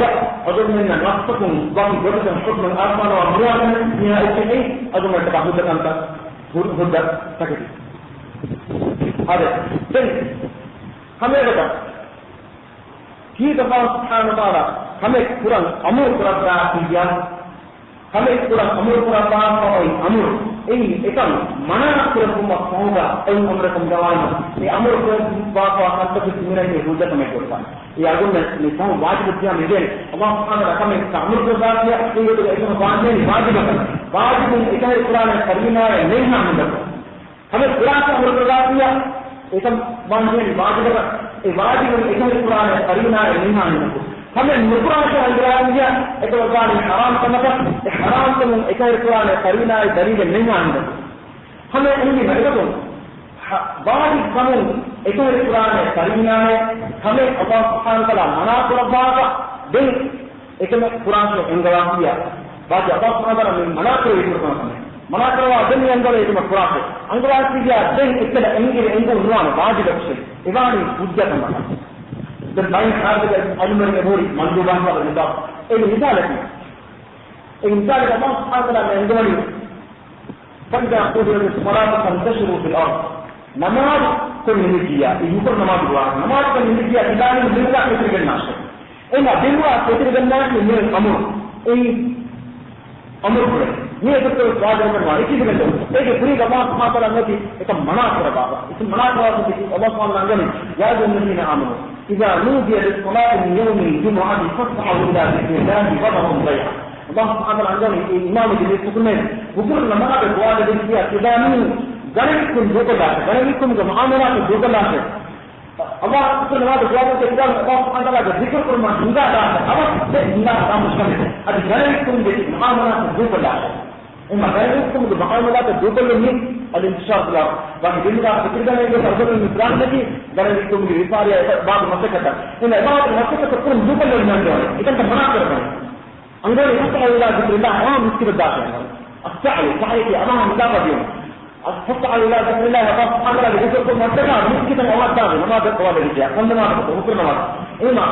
अदल में ना नफ्स को बाकी जो तो हुक्म आसमान और दुनिया में ये ऐसे नहीं अदल में तबाह करता खुद सकती अरे फिर हमें बता कि Allah Subhanahu wa Taala हमें कुरान अमर करता है हमें कुरान अमर करता है और अमर इन एकम मना करने को होगा इन अमर को दवाना ये अमर को बात वाला तक मेरा ये हुज्जत में करता है ये आगे में निशान वाजिब किया मुझे Allah Subhanahu wa Taala हमें अमर को बात किया ये तो ऐसा वाजिब इधर कुरान करीना है नहीं ना हमें कुरान का अमर करवा दिया एकम वाजिब वाजिब इधर कुरान करीना है नहीं ना हमें मुकुरान से अंदर दिया एक बार हराम का मतलब हराम से एक कुरान करीना है दलील नहीं मानते हमें इनकी मदद बाहरी कानून एक कुरान करीना है हमें अल्लाह सुब्हानहू व तआला मना करवा दिन एक कुरान से अंगवा दिया बाकी अल्लाह सुब्हानहू व तआला मना मना करवा दिन अंदर एक कुरान से अंगवा दिया दिन इतना एंगे हुआ वाजिब है इवानी हुज्जत है dan lain hal alumni memori mandubah pada kita. Ini misalnya Allah Subhanahu wa Taala mengatakan, "Pada qudrat as-salat tantashuru fil ard." Namaz komunitia, ini pun namaz dua. Namaz komunitia tidak ini bila ketirgan nasib. Ini bila ketirgan nasib ini amur. Ini amur pula. Ini betul wajar करना इसी के लिए एक पूरी Allah Subhanahu wa Taala ने एक मना करा बाबा इस मना करा तो Allah Subhanahu wa Taala ने या जो नहीं आमनो إذا نودي للصلاة من يوم الجمعة فاسعوا إلى ذكر الله وذروا البيع. الله سبحانه وتعالى إمام جليس كلنا وكل ما بقوال بالفيا كدامين غيركم دوغلاش غيركم معاملات دوغلاش الله سبحانه وتعالى بقوال كدام الله سبحانه وتعالى ذكر كل ما هندا ده أما هندا ده مشكلة أدي غيركم معاملات دوغلاش إما غيركم معاملات دوغلاش الانتشار في الأرض لكن بالنسبة لكذا يجب أن يكون المثال الذي قال لكم بإفارة بعض المسكة إن بعض المسكة تكون دوبل للمنزل إذا أنت مناقر أنظر يسعى إلى ذكر الله أمام مسكب الداخل السعي صحيح أمام مدافع اليوم السعي إلى ذكر الله سبحانه وتعالى بذكر منطقة مسكة أواد داخل ما تقوى بالرجاء كم نماذج وكل نماذج إما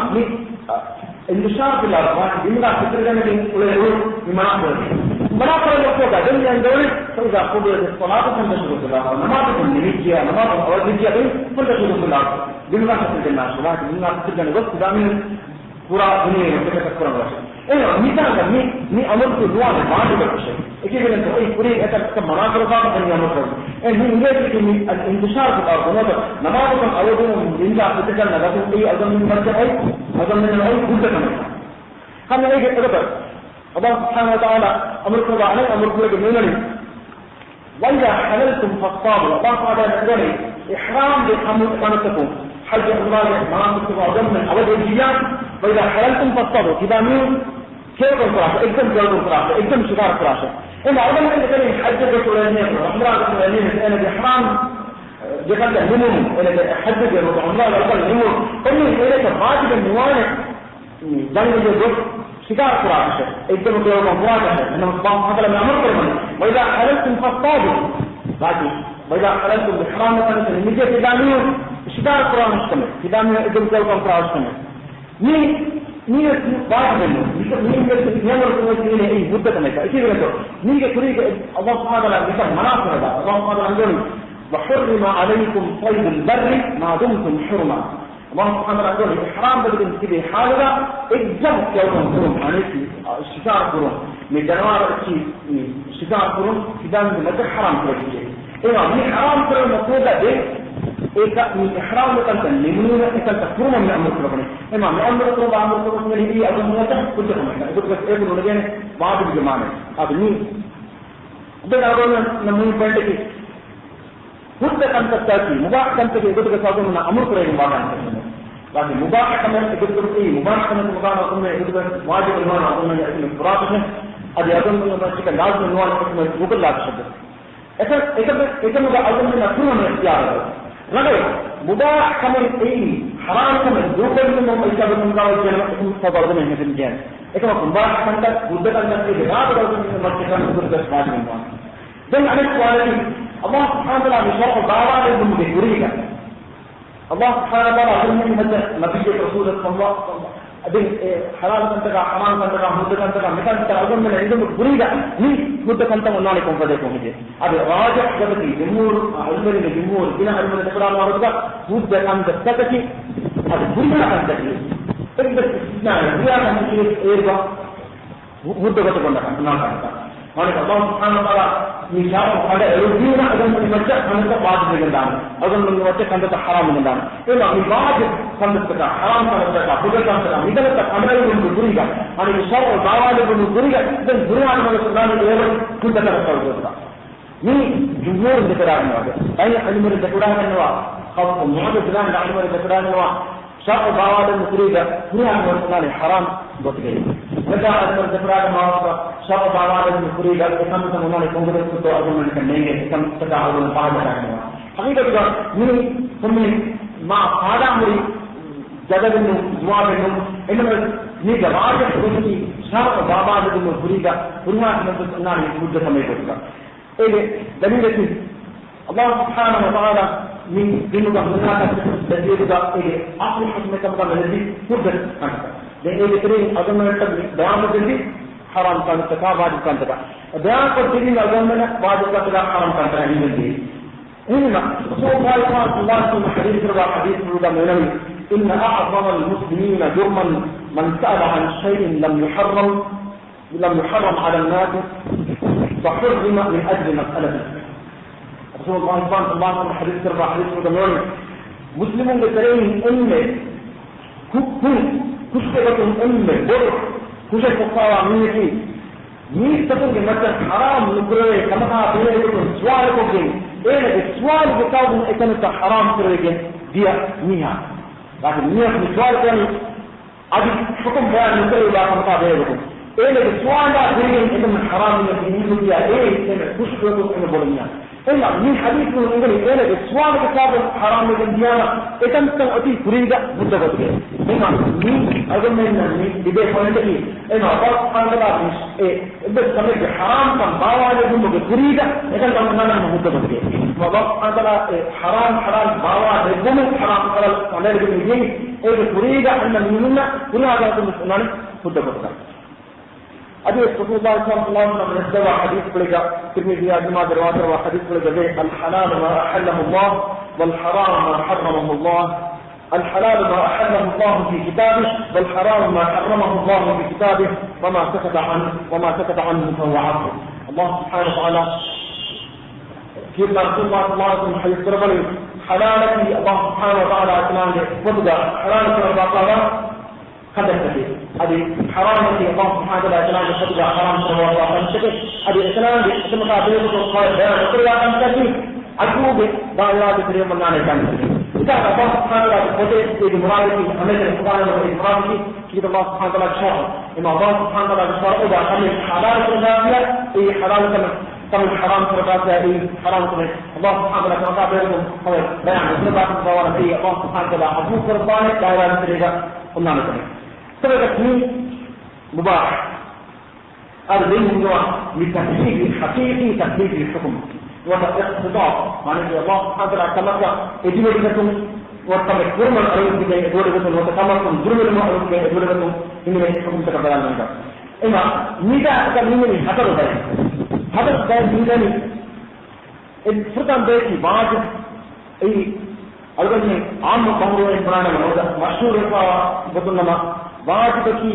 انتشار في الأرض بالنسبة لكذا يقول بمناقر مناقر الوقوع جميع الدول فإذا قضيت الصلاة فانتشروا في الأرض نماذج النميجية نماذج الأواديجية فانتشروا في الأرض بالنسبة للناس ولكن بالنسبة للناس دامين قرى دنيا وكذا كرة مثلا مي أمرت النوع ما تقدر شيء إذا كنت أي فريق أتى مناظر ضابط أن يمر إن هي يجب الانتشار في الأرض نماذج أودون من جاء فتكلم نقول أي أيضا من مرجع أيضا من الأي كل كمان هم يجي أكبر الله سبحانه وتعالى أمركم عليه أمركم بالمنى وإذا حللتم فاصطادوا الله تعالى يقول إحرام بحملتكم حج الله ما تكتبوا ضمن أول الجيان وإذا حللتم فاصطادوا كذا مين كيف الفراشة إقدم جلد الفراشة إقدم شجار الفراشة إما أولا أن يقول حج الرسولين وعمران الرسولين أنا بإحرام بخلق النمو أنا حج الرسول عمران النمو قلني إليك غاجب النوانع جنب الجزء شجار الفراشة إقدم جلد الفراشة إنما سبحانه هذا لم يأمر بالمنى وإذا حللتم فاصطادوا وإذا حللتم بإحرام مثلا نجي في دانيو شجار الفراشة كمان في دانيو إقدم جلد الفراشة كمان نيجي واحد منه نيجي نمر كمان أي مدة كمان كذي كده نيجي كريك الله سبحانه وتعالى بيسمى مناصر هذا الله سبحانه وتعالى يقول وحرم عليكم صيد البر ما دمتم حرما الله سبحانه وتعالى يقول إحرام بدل كذي حالة إجزاء يوم القرون عليك الشجار القرون من جنوار الشجار القرون كذا من مدة حرام كذي إيه من حرام كذي المفروض ده एक इहराम में करते हैं निम्न में करते हैं पूर्ण में अमृत रखने इमाम में अमृत रखने के लिए अगर मुझे कुछ समझना है कुछ एक उन्होंने बाद में जमाने अब नहीं देर आगे नमूने पढ़ने की खुद कंसेप्ट की मुबाह कंसेप्ट के कुछ के साथ में अमृत रहेगा बात करते हैं बाकी मुबाह कमेंट कुछ करते हैं मुबाह कमेंट मुबाह उसमें कुछ वाजिब निवान उसमें इसमें पुरात है अभी अगर मैं चिकन लाज में निवान उसमें मुकल लाज शब्द ऐसा ऐसा मुझे अगर मैं नसून में इख्तियार है لكن مباح كمان إيه حرام كمان دوبل منهم إيجاب المنقاول جنة فضل منه في الجنة إذا مباح كمان دوبل أن في هذا الوقت من المرتكب من كل أسباب المنقاول دل على السؤال الله سبحانه وتعالى بشرح دعوة لهم بكورية الله سبحانه وتعالى علمهم مدى نبي رسول الله أبين حلال كنتك حرام كنتك مدة كنتك مثال تأذن من عندهم بكورية ني مدة كنتك ونالي كم فديكم هذه هذا راجع جبتي جمهور علماء الجمهور بنا علماء القرآن والرجاء مدة كنتك تكتي هذا بكورية كنتك إذا نعم بكورية كنتك إيربا مدة كنتك نالي ولكن الله سبحانه وتعالى يشاء على الدين أيضا من المجد كنتك بعض من الدين أيضا من المجد كنتك حرام من الدين إلا من بعض كنتك حرام كنتك بدر كنتك إذا لك أمر من الدنيا أنا يشاء دعوة من الدنيا إذا الدنيا من السلام الأول كنتك تقول من جمهور الذكران هذا أي علم الذكران النوع خاص معظم الكلام علم الذكران النوع شاء دعوة من الدنيا الدنيا من السلام حرام بطل وجاء علم الذكران ما شاء دعوة من الدنيا كم تمنع لكم كنتك أظن أنك نيجي كم تدعوا البعض عنه حقيقة من ثم مع هذا أمري جدد إنه جواب إنه إنما نجواز كذي شرط بابا لدم فريدا فريدا من النار يوجد كما يقولك إيه دليل الله سبحانه وتعالى من دينه كمناك دليل ده إيه أصل حكمة كم كم الذي يوجد أنت لأن إيه كريم أظن من بيان الدليل حرام كان تكا واجب كان تكا بيان الدليل أظن من واجب كان تكا حرام كان تكا هني إنما رسول الله صلى الله عليه وسلم حديث رودا منه إن أعظم المسلمين جرما من سأل عن شيء لم يحرم على الناس فحرم من أجل مسألة رسول الله صلى الله عليه وسلم حديث رودا منه مسلمون بترين إن كشفتهم إن بر كشف الصلاة مني تقول مثلا حرام نقول كما بيقولون سؤالكم إيه السؤال بتاعهم إذا حرام تريجين ديا نيها لكن نيها في السؤال كان أبي حكم بيان نقول لا كما بيقولون إيه السؤال ده تريجين إذا من حرام من ديا إيه كش كتبوا إنه بولنيا إلا من حديث من يقول إيه السؤال بتاعه حرام من ديا إذا تأتي تريجا مدة إما مين أظن من دبي خلنا إما الله سبحانه وتعالى إيه بس كمان حرام كم باوا لهم بتريجا إذا كمان مدة والله سبحانه وتعالى حرام باوا لهم حرام كمان لهم إيه بتريجا أن مننا كلها هذا المسلمان مدة أبي رسول الله صلى الله عليه وسلم نزل حديث بلغة ترمذي أجمع درواتر وحديث بلغة الحلال ما أحله الله والحرام ما حرمه الله الحلال ما أحله الله في كتابه والحرام ما حرمه الله في كتابه وما سكت عنه فهو عفو. الله سبحانه وتعالى كيف رسول الله صلى الله عليه وسلم حديث قربني حلالتي الله سبحانه وتعالى أتمان فتقى حلالتي رضا الله قدرتي هذه حرامتي الله سبحانه وتعالى أتمان فتقى حرام رضا الله قدرتي هذه إسلام بسمك عبيدك وقال بيان وقال الله أنتي أجوب دعوات كريم من نعنى كامل إذا الله سبحانه وتعالى فتقى بمرادتي أمين القرآن وإمرادتي كيف الله سبحانه وتعالى شرع إما الله سبحانه وتعالى شرع إذا أمين حلالة النافية إي حلالة كم الحرام تركاتها إيه حرام ترك الله سبحانه وتعالى كما بينهم هو بيان وسبب الصوارى فيه الله سبحانه وتعالى أبوك رباني لا يرى سريقا قلنا نتنين سبب التنين مباح أرضين نوع لتحقيق حقيقي تحقيق الحكم والاقتضاء معنى الله سبحانه وتعالى كما يجب لكم وتمك كرم الأرض بك يدور لكم وتكملكم جرم المعروف بك يدور لكم إنما يحكم تكبران منك إما نيدا أكبرني حتى رضي هذا الدائم ميداني الفرقان بيتي واجب أي ألغني عام قمرو إبرانا منودا مشهور بطنما واجب كي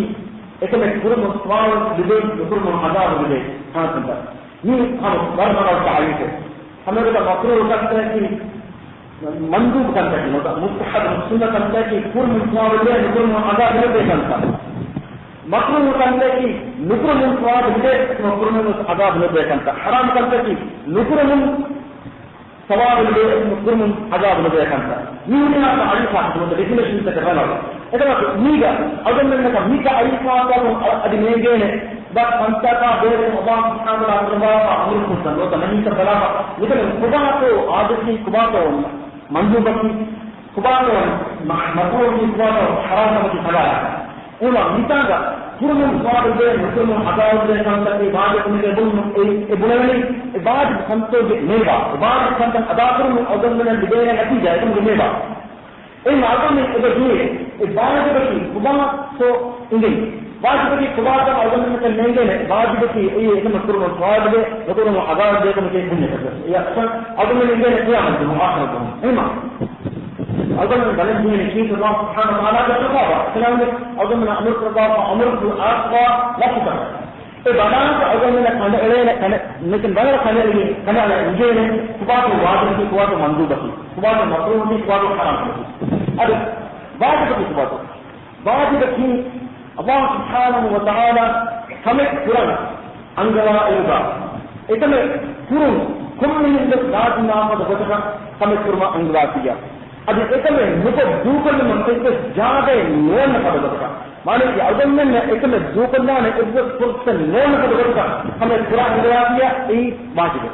إكمل كرم سوال لبيت كرم عذاب لبيت हाँ सुनता नहीं हम वर्णन और तारीफ है हमें तो मकरूह करते हैं कि मंदूब करते हैं मतलब मुस्तहब सुन्नत करते हैं कि कुल मुस्वाद कुल आज़ाद नहीं दे सकता मकरूह करते कि नुक्र मुस्वाद दे नुक्र में आज़ाद नहीं दे सकता हराम करते कि नुक्र में सवाब दे नुक्र में आज़ाद नहीं दे सकता ये ना अलीफा मतलब डेफिनेशन से करना होगा ऐसा मीगा अगर मैंने कहा मीगा अलीफा का अधिमेंगे ने बस संस्था का देर अल्लाह सुब्हानहू व तआला अमर खुशन वो तो नहीं तो बला लेकिन खुदा तो आदत की खुदा तो मंजूर की खुदा तो मकरूह की खुदा तो हराम की फला उन मितागा कुरम स्वाद दे कुरम अदाव दे संस्था की बात में ए बुलवनी बात संतो नेवा बात संत अदा कुरम अदम में दिबे नतीजा है तुम नेवा इन मार्गों में अगर हुए एक बात की खुदा तो इंगे वाजिब की खुदा का अवगम में लेंगे ने वाजिब की ये एकदम कुरम स्वाद दे कुरम अदाव दे तुम के पुण्य कर ये अक्सर अवगम में लेंगे ने क्या मतलब मुआखर को है ना अवगम में गलत हुए ने कि अल्लाह सुब्हानहू व तआला का खुदा सलाम ने अवगम में अमर खुदा का अमर को आपका लफ्ज ए बना का अवगम में खाने खाने लेकिन बड़ा खाने लगे खाने ये ने खुदा को वाजिब की खुदा को मंदूब की खुदा को मकरूह की खुदा को हराम की अरे वाजिब की खुदा को वाजिब की Allah subhanahu wa ta'ala hame Quran angala ilga itame kurun kummin the dadna pa dogata hame kurma angala kiya adi itame muko dukal mante jade non pa dogata mane ki adanne itame dukalna ne izzat fursan non pa dogata hame Quran angala kiya ei wajib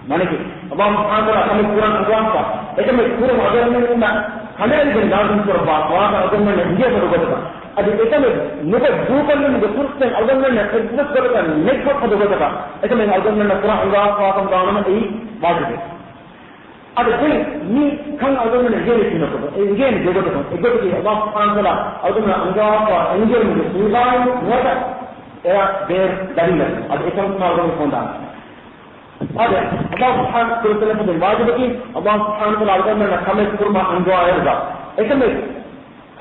mane ki Allah subhanahu wa ta'ala hame Quran angala pa itame kurum adanne na hame den dadun kurba wa adanne ne hiya dogata ಅದು ಏಕಮೆ ಮುಗ ದೂಕಲ್ಲಿ ಮುಗ ಸುರ್ತೆ ಅಲ್ಗನ್ನ ಇಜ್ಜತ್ ಬರಕ ನೆಕ್ಫ ಪದಗತ ಏಕಮೆ ಅಲ್ಗನ್ನ ಪುರ ಅಂಗಾ ಪಾಕಂ ದಾನಮ ಈ ವಾಜಿಬೆ ಅದು ಬಿಲ್ ನೀ ಖಂ ಅಲ್ಗನ್ನ ಜೇಲಿ ತಿನ್ನಕ ಇಂಗೇನ್ ಜಗತ ಎಗತಿ ಅಲ್ಲಾಹ್ ಸುಬ್ಹಾನಹು ವ ತಆಲಾ ಅಲ್ಗನ್ನ ಅಂಗಾ ಪಾ ಇಂಗೇನ್ ಮುಗ ಸುಗಾಯಿ ನೋಟ ಎರ ಬೇರ್ ದರಿಲ ಅದು ಏಕಂ ಸಾಗಮ ಕೊಂಡ ಅದು ಅಲ್ಲಾಹ್ ಸುಬ್ಹಾನಹು ವ ತಆಲಾ ವಾಜಿಬೆ ಅಲ್ಲಾಹ್ ಸುಬ್ಹಾನಹು ವ ತಆಲಾ ಅಲ್ಗನ್ನ ಖಮೆ ಕುರ್ಮಾ ಅಂಗಾ ಎರದ ಏಕಮೆ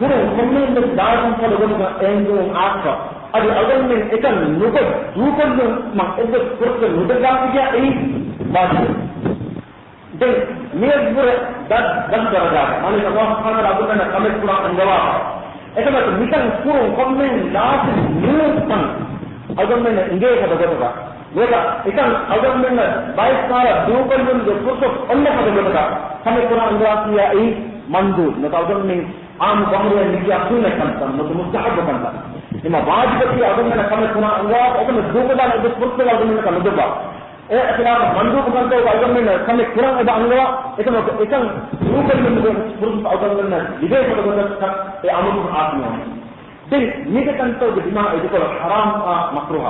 kurang kemudian dalam pada benda engkau apa ada orang yang ikan nukat dukan tu mak itu kurang nukat lagi dia ini baju dan niat berat dan berada mana Allah Subhanahu wa taala kami kurang anjawa itu macam misal kurang kemudian last nukan orang yang enggak pada benda mereka ikan orang yang baik cara dukan tu kurang Allah pada benda kami kurang anjawa dia ini mandu mereka orang yang आम कमरे निजी असूल करता मतलब मुस्तहब करता इमा वाजिब की अगर मैंने कम सुना हुआ अगर मैं दूसरा ने जिस पुरुष का मैंने कम दूंगा ए खिलाफ मंदूक करते हो अगर मैंने कम कुरान का अंगवा इतना इतना दूसरे में पुरुष अगर मैंने विदेश में करता ये अमल आत्मा है दिन निके कंतो दिमा इसको हराम मकरूह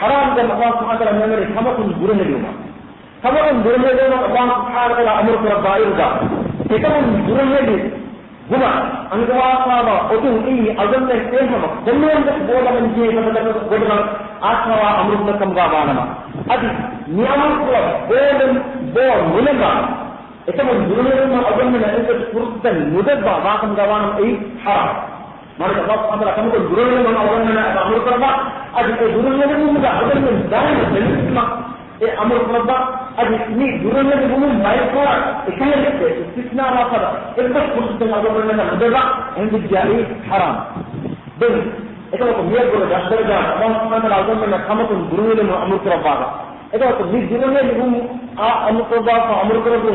हराम का अल्लाह सुब्हानहू व तआला ने समकुन बुरे ने दिया समकुन बुरे ने दिया अल्लाह सुब्हानहू व तआला अमर कर बाइर का इतना बुरे ने गुना अंगवासावा ओतु ई अगन्ने सेहम दन्नेंद बोलमन जीवनದ ಗೊಡನ ಆತ್ಮವ ಅಮೃತಕಂಗ ವಾನಮ ಅದಿ ನಿಯಮಕುಲ ಬೋಲನ್ ಬೋ ಮುಲಂಗ ಎತಮ ಗುರುನೆನ ಅಗನ್ನೆ ನೆಂದ ಪುರುಷ ಮುದಬ್ಬ ವಾಕಂಗ ವಾನಮ ಈ ಹರಾಮ್ Maka Allah Taala kamu tu guru yang orang mana amur kerja, ada guru yang muda, ada yang dah jadi amur kerja, ada ni guru yang umum baik orang, ikhlas itu, istisna apa? Itu khusus dengan orang mana muda, yang jadi haram. Dan itu aku biar guru dah kerja, Allah Taala orang mana kamu tu guru yang amur kerja. Itu aku ni guru yang umum amur kerja, amur kerja.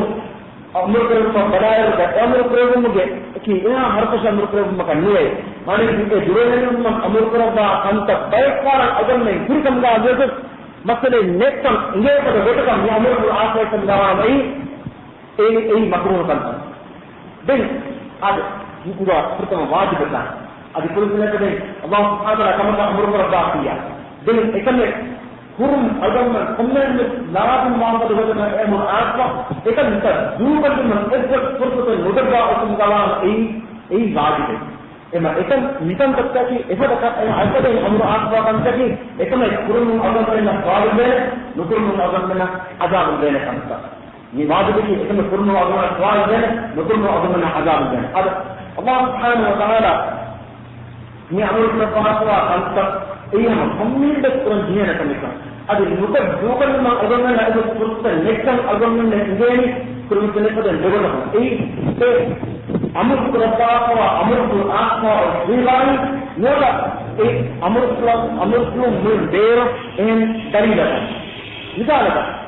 Amur kerja badai ada amur kerja mungkin, kita harus amur kerja makan nilai. Mana kita jualan amur kerja kantor baik orang agar menghir kamu dah ada masalah netan ini pada betul kamu amur kerja apa yang dalam ini makruh kan. Dan ada juga pertama wajib kan. Ada perlunya kan Allah Subhanahu Wa Taala kamu amur kerja dia. Dan ikannya hurum agama kemudian lawan mangkat dengan amur apa ikan kita juga dengan efek perbuatan mudah untuk kawan ini wajib. Emang ikan terjadi efek apa yang amur apa kan terjadi ikan hurum agama dengan wajib benar, hurum agama dengan azab benar kan. Ini wajib ini ikan hurum agama dengan wajib benar, hurum agama dengan azab benar. Ada Allah Subhanahu Wa Taala ini amur kerja kan iya kemudian berkurang dia nak mereka. Ada juga memang agama itu perlu nekan agama ini perlu pada level itu. Amur kerja amur apa riwayat nora amur murder in dalil. Misalnya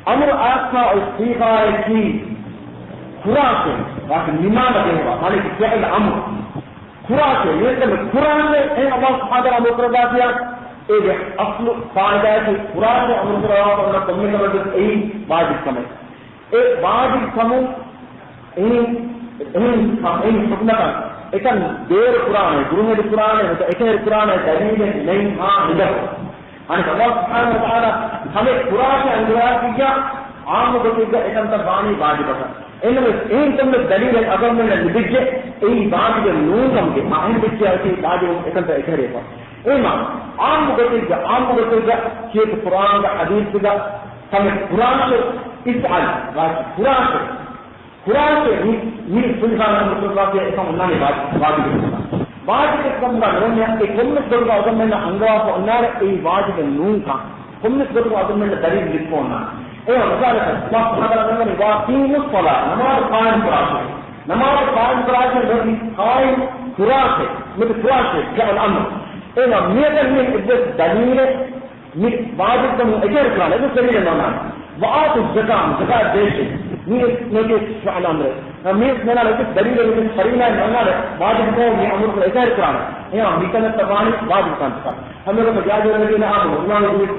amur apa riwayat ini Quran bahkan dimana dia malik fi'il amr Quran ini kan Quran ini Allah Subhanahu wa taala berkata ini asal faedah itu Quran ini amr kerana komitmen ini wajib kamu. Wajib kamu ini sebenarnya ikan der Quran guru di Quran itu ikan Quran dalil नहीं tidak. Anak Allah Subhanahu wa taala hame Quran ke अंदर किया आम बतूगा ikan तबानी wajib है. इनमें तुमने दलील अगर में लिखे यही बात के नून के माहिर लिखे ऐसी बात इकन तो इकरे पर इमाम आम बतूगा कि कुरान का हदीस का हमें कुरान से इस आल कुरान से ये सुनना मतलब के ऐसा होना नहीं बात के कम का नून है कि तुमने सुनगा अगर में अंगवा को अन्नार यही बात के नून का तुमने सुनगा अगर में दलील लिखो ना مثلا الله سبحانه وتعالى واقيم الصلاة نماز قائم قرآن الذي قائم قرآن مثل قرآن جاء الأمر إذا ميتا من إبداء دليل من بعض الدم أجر قرآن هذا دليل المعنى وآتوا زكاة ديش ميت فعل أمر ميت منا لكن دليل من قرينة المعنى بعض الدم من أمر أجر قرآن إذا ميتا التباني بعض الدم هم لو مجاز الذين آمنوا الله يقول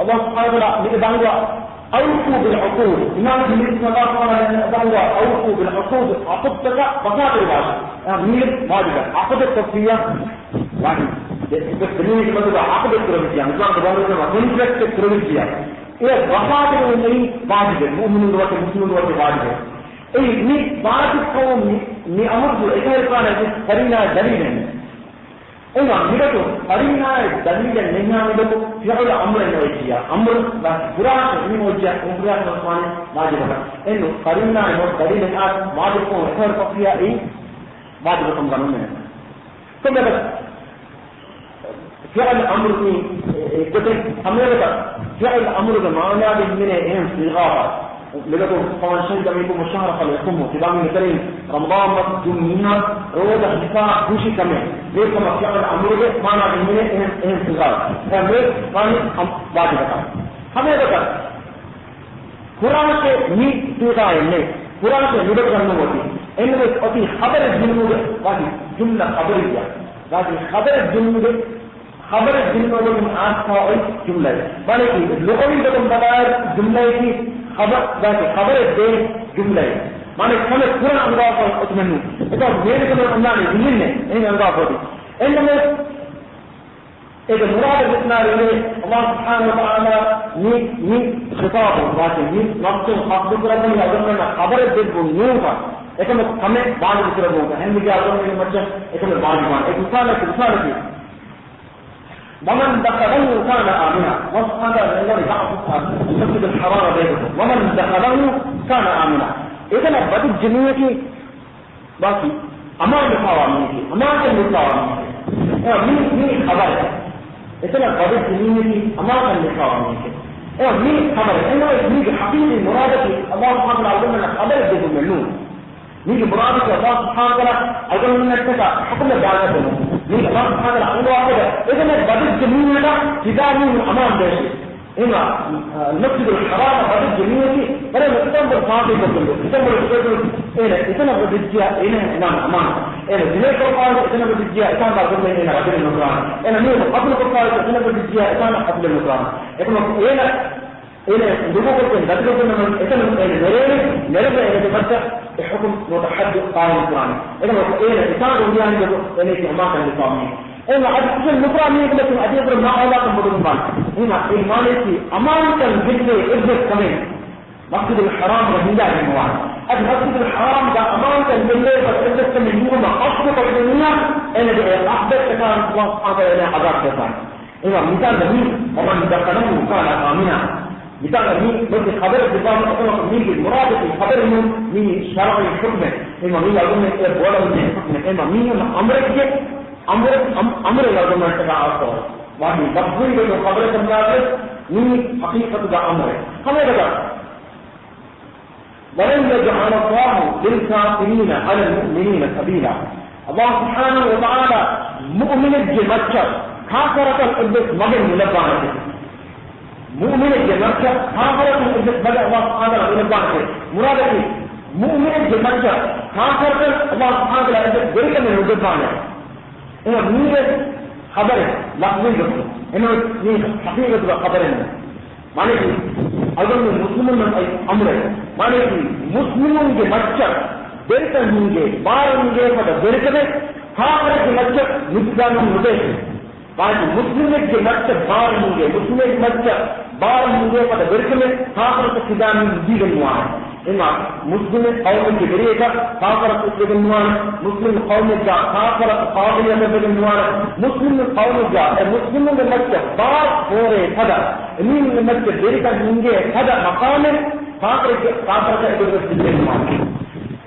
الله سبحانه وتعالى بيدعوا أوفوا بالعقود إمام النبي صلى الله عليه وسلم أوفوا بالعقود عقدتك بقاء الواجب أمير واجبة عقد التصفية يعني بالدليل كده عقد التربية نظام تبارك الله كونتراكت التربية إيه بقاء الأمين واجب المؤمن الوقت المسلم الوقت واجب إيه ني واجب قوم ني أمر بالإكرار كان قرينا دليل إذا ميرتو قرينا دليل نينا ميرتو فعل أمر نوجيا أمر قرآن من وجه قرآن القرآن واجب إنه قرينا دليل الآن واجب كون إكرار كفيا إيه واجب كم قانون ثم بس فعل أمر من كتير أمريكا فعل أمر كمعنى من إيه صيغة لقد قال شيء جميل مشهر فليقوم تبان الكريم رمضان جمعنا روض الحفاء خوشي كمان ليس مفعل الأمر ما نعلم منه إن صغار فمن قال واجب हमें बता कुरान से नीत सीखा है कुरान से निबट करना होती इनमें अति खबर जुम्मे वाली जुम्ला खबरिया वाली खबर जुम्मे में आस्था और जुम्ला है माने कि लोगों ने जब बताया जुम्ले की खबर दे जुम्ले माने हमें पूरा अंगाव पर उत्मनु इतना मेरे को अंदाज नहीं है इन अंगाव पर इनमें एक मुराद जितना रहे अल्लाह सुब्हानहु व तआला नी खिताब वाचे नी नफ्स हक़ करने अगर मैं खबर दे दूं का एक में हमें बात कर रहा हूं हम मुझे अगर मैं मत एक में बात एक इंसान की ومن دخله كان آمنا وهذا الذي يعرف المسجد الحرام بينهم ومن دخله كان آمنا إذا بدل جميع باقي අමාරු පාවන්නේ අමාරු පාවන්නේ මේ خبر එතන බඩ කිනින්නේ අමාරු පාවන්නේ මේ خبر එනවා මේක حقيقي مرادتي الله سبحانه وتعالى خبر දෙන්න නෝ මේක مرادتي الله سبحانه وتعالى අගමනකට حكم දාගන්න මේක الله سبحانه وتعالى අනුවාදද එතන බඩ කිනින්නට හිතාමින් අමාරු දෙයක් إما المسجد الحرام هذا الجميع ولا نتنبه فاضي بكله نتنبه بكله إذا بدجيا إنه نعم أمان إذا جنيه قال إذا بدجيا إذا ما قبل إنه قبل النصران إذا مين قبل قال إذا بدجيا إذا قبل النصران إذا دبوك كن دبوك كن إذا نرجع إلى تفتح الحكم متحدث قائم القرآن إذا إذا دنيا إنه ما كان لقامه إما أجل النصرانية لكن أجل ما أولاكم بدون هنا إيمانيتي أمانة الجنة إبنت كمين مسجد الحرام رهيدا جموعا المسجد الحرام ده أمانة الجنة فإبنت كمين يوم أصبح الدنيا إن أحدث كان الله سبحانه إلى عذاب كثان إما مثال نبي ومن دخله كان آمنا مثال نبي بس خبر الزبان أقول من المراد في خبر من شرع الحكم إما من يقول لك ولا من الحكم إما من أمرك أمر الأرض تبعه وهي تفضيل الخبر الجامع من حقيقة الأمر كما ذكر ولن يجعل الله للكافرين على المؤمنين سبيلا الله سبحانه وتعالى مؤمن الجمكة كافرة الإبس مجل ملبانة مؤمن الجمكة كافرة الإبس مجل الله سبحانه ملبانة مرادة مؤمن الجمكة كافرة الله سبحانه وتعالى بريئة من ملبانة إنه مين خبره لفظي بس إنه مين حقيقة خبرنا معناه أظن المسلمون من أي أمره معناه مسلمون के मच्छर बेरकन होंगे बार होंगे पता बेरकन है खाकर के मच्छर निकाल मुझे बाकी मुस्लिम के मच्छर बार होंगे मुस्लिम के मच्छर बार होंगे पता बेरकन है खाकर के सिदान दी गई हुआ है إما مسلم قوم كبيرة خاطر تجنوان مسلم قوم جاء خاطر قابلية تجنوان مسلم قوم جاء مسلم من مكة بار فوري هذا مين من مكة بيركا منجي هذا مقام خاطر تجنوان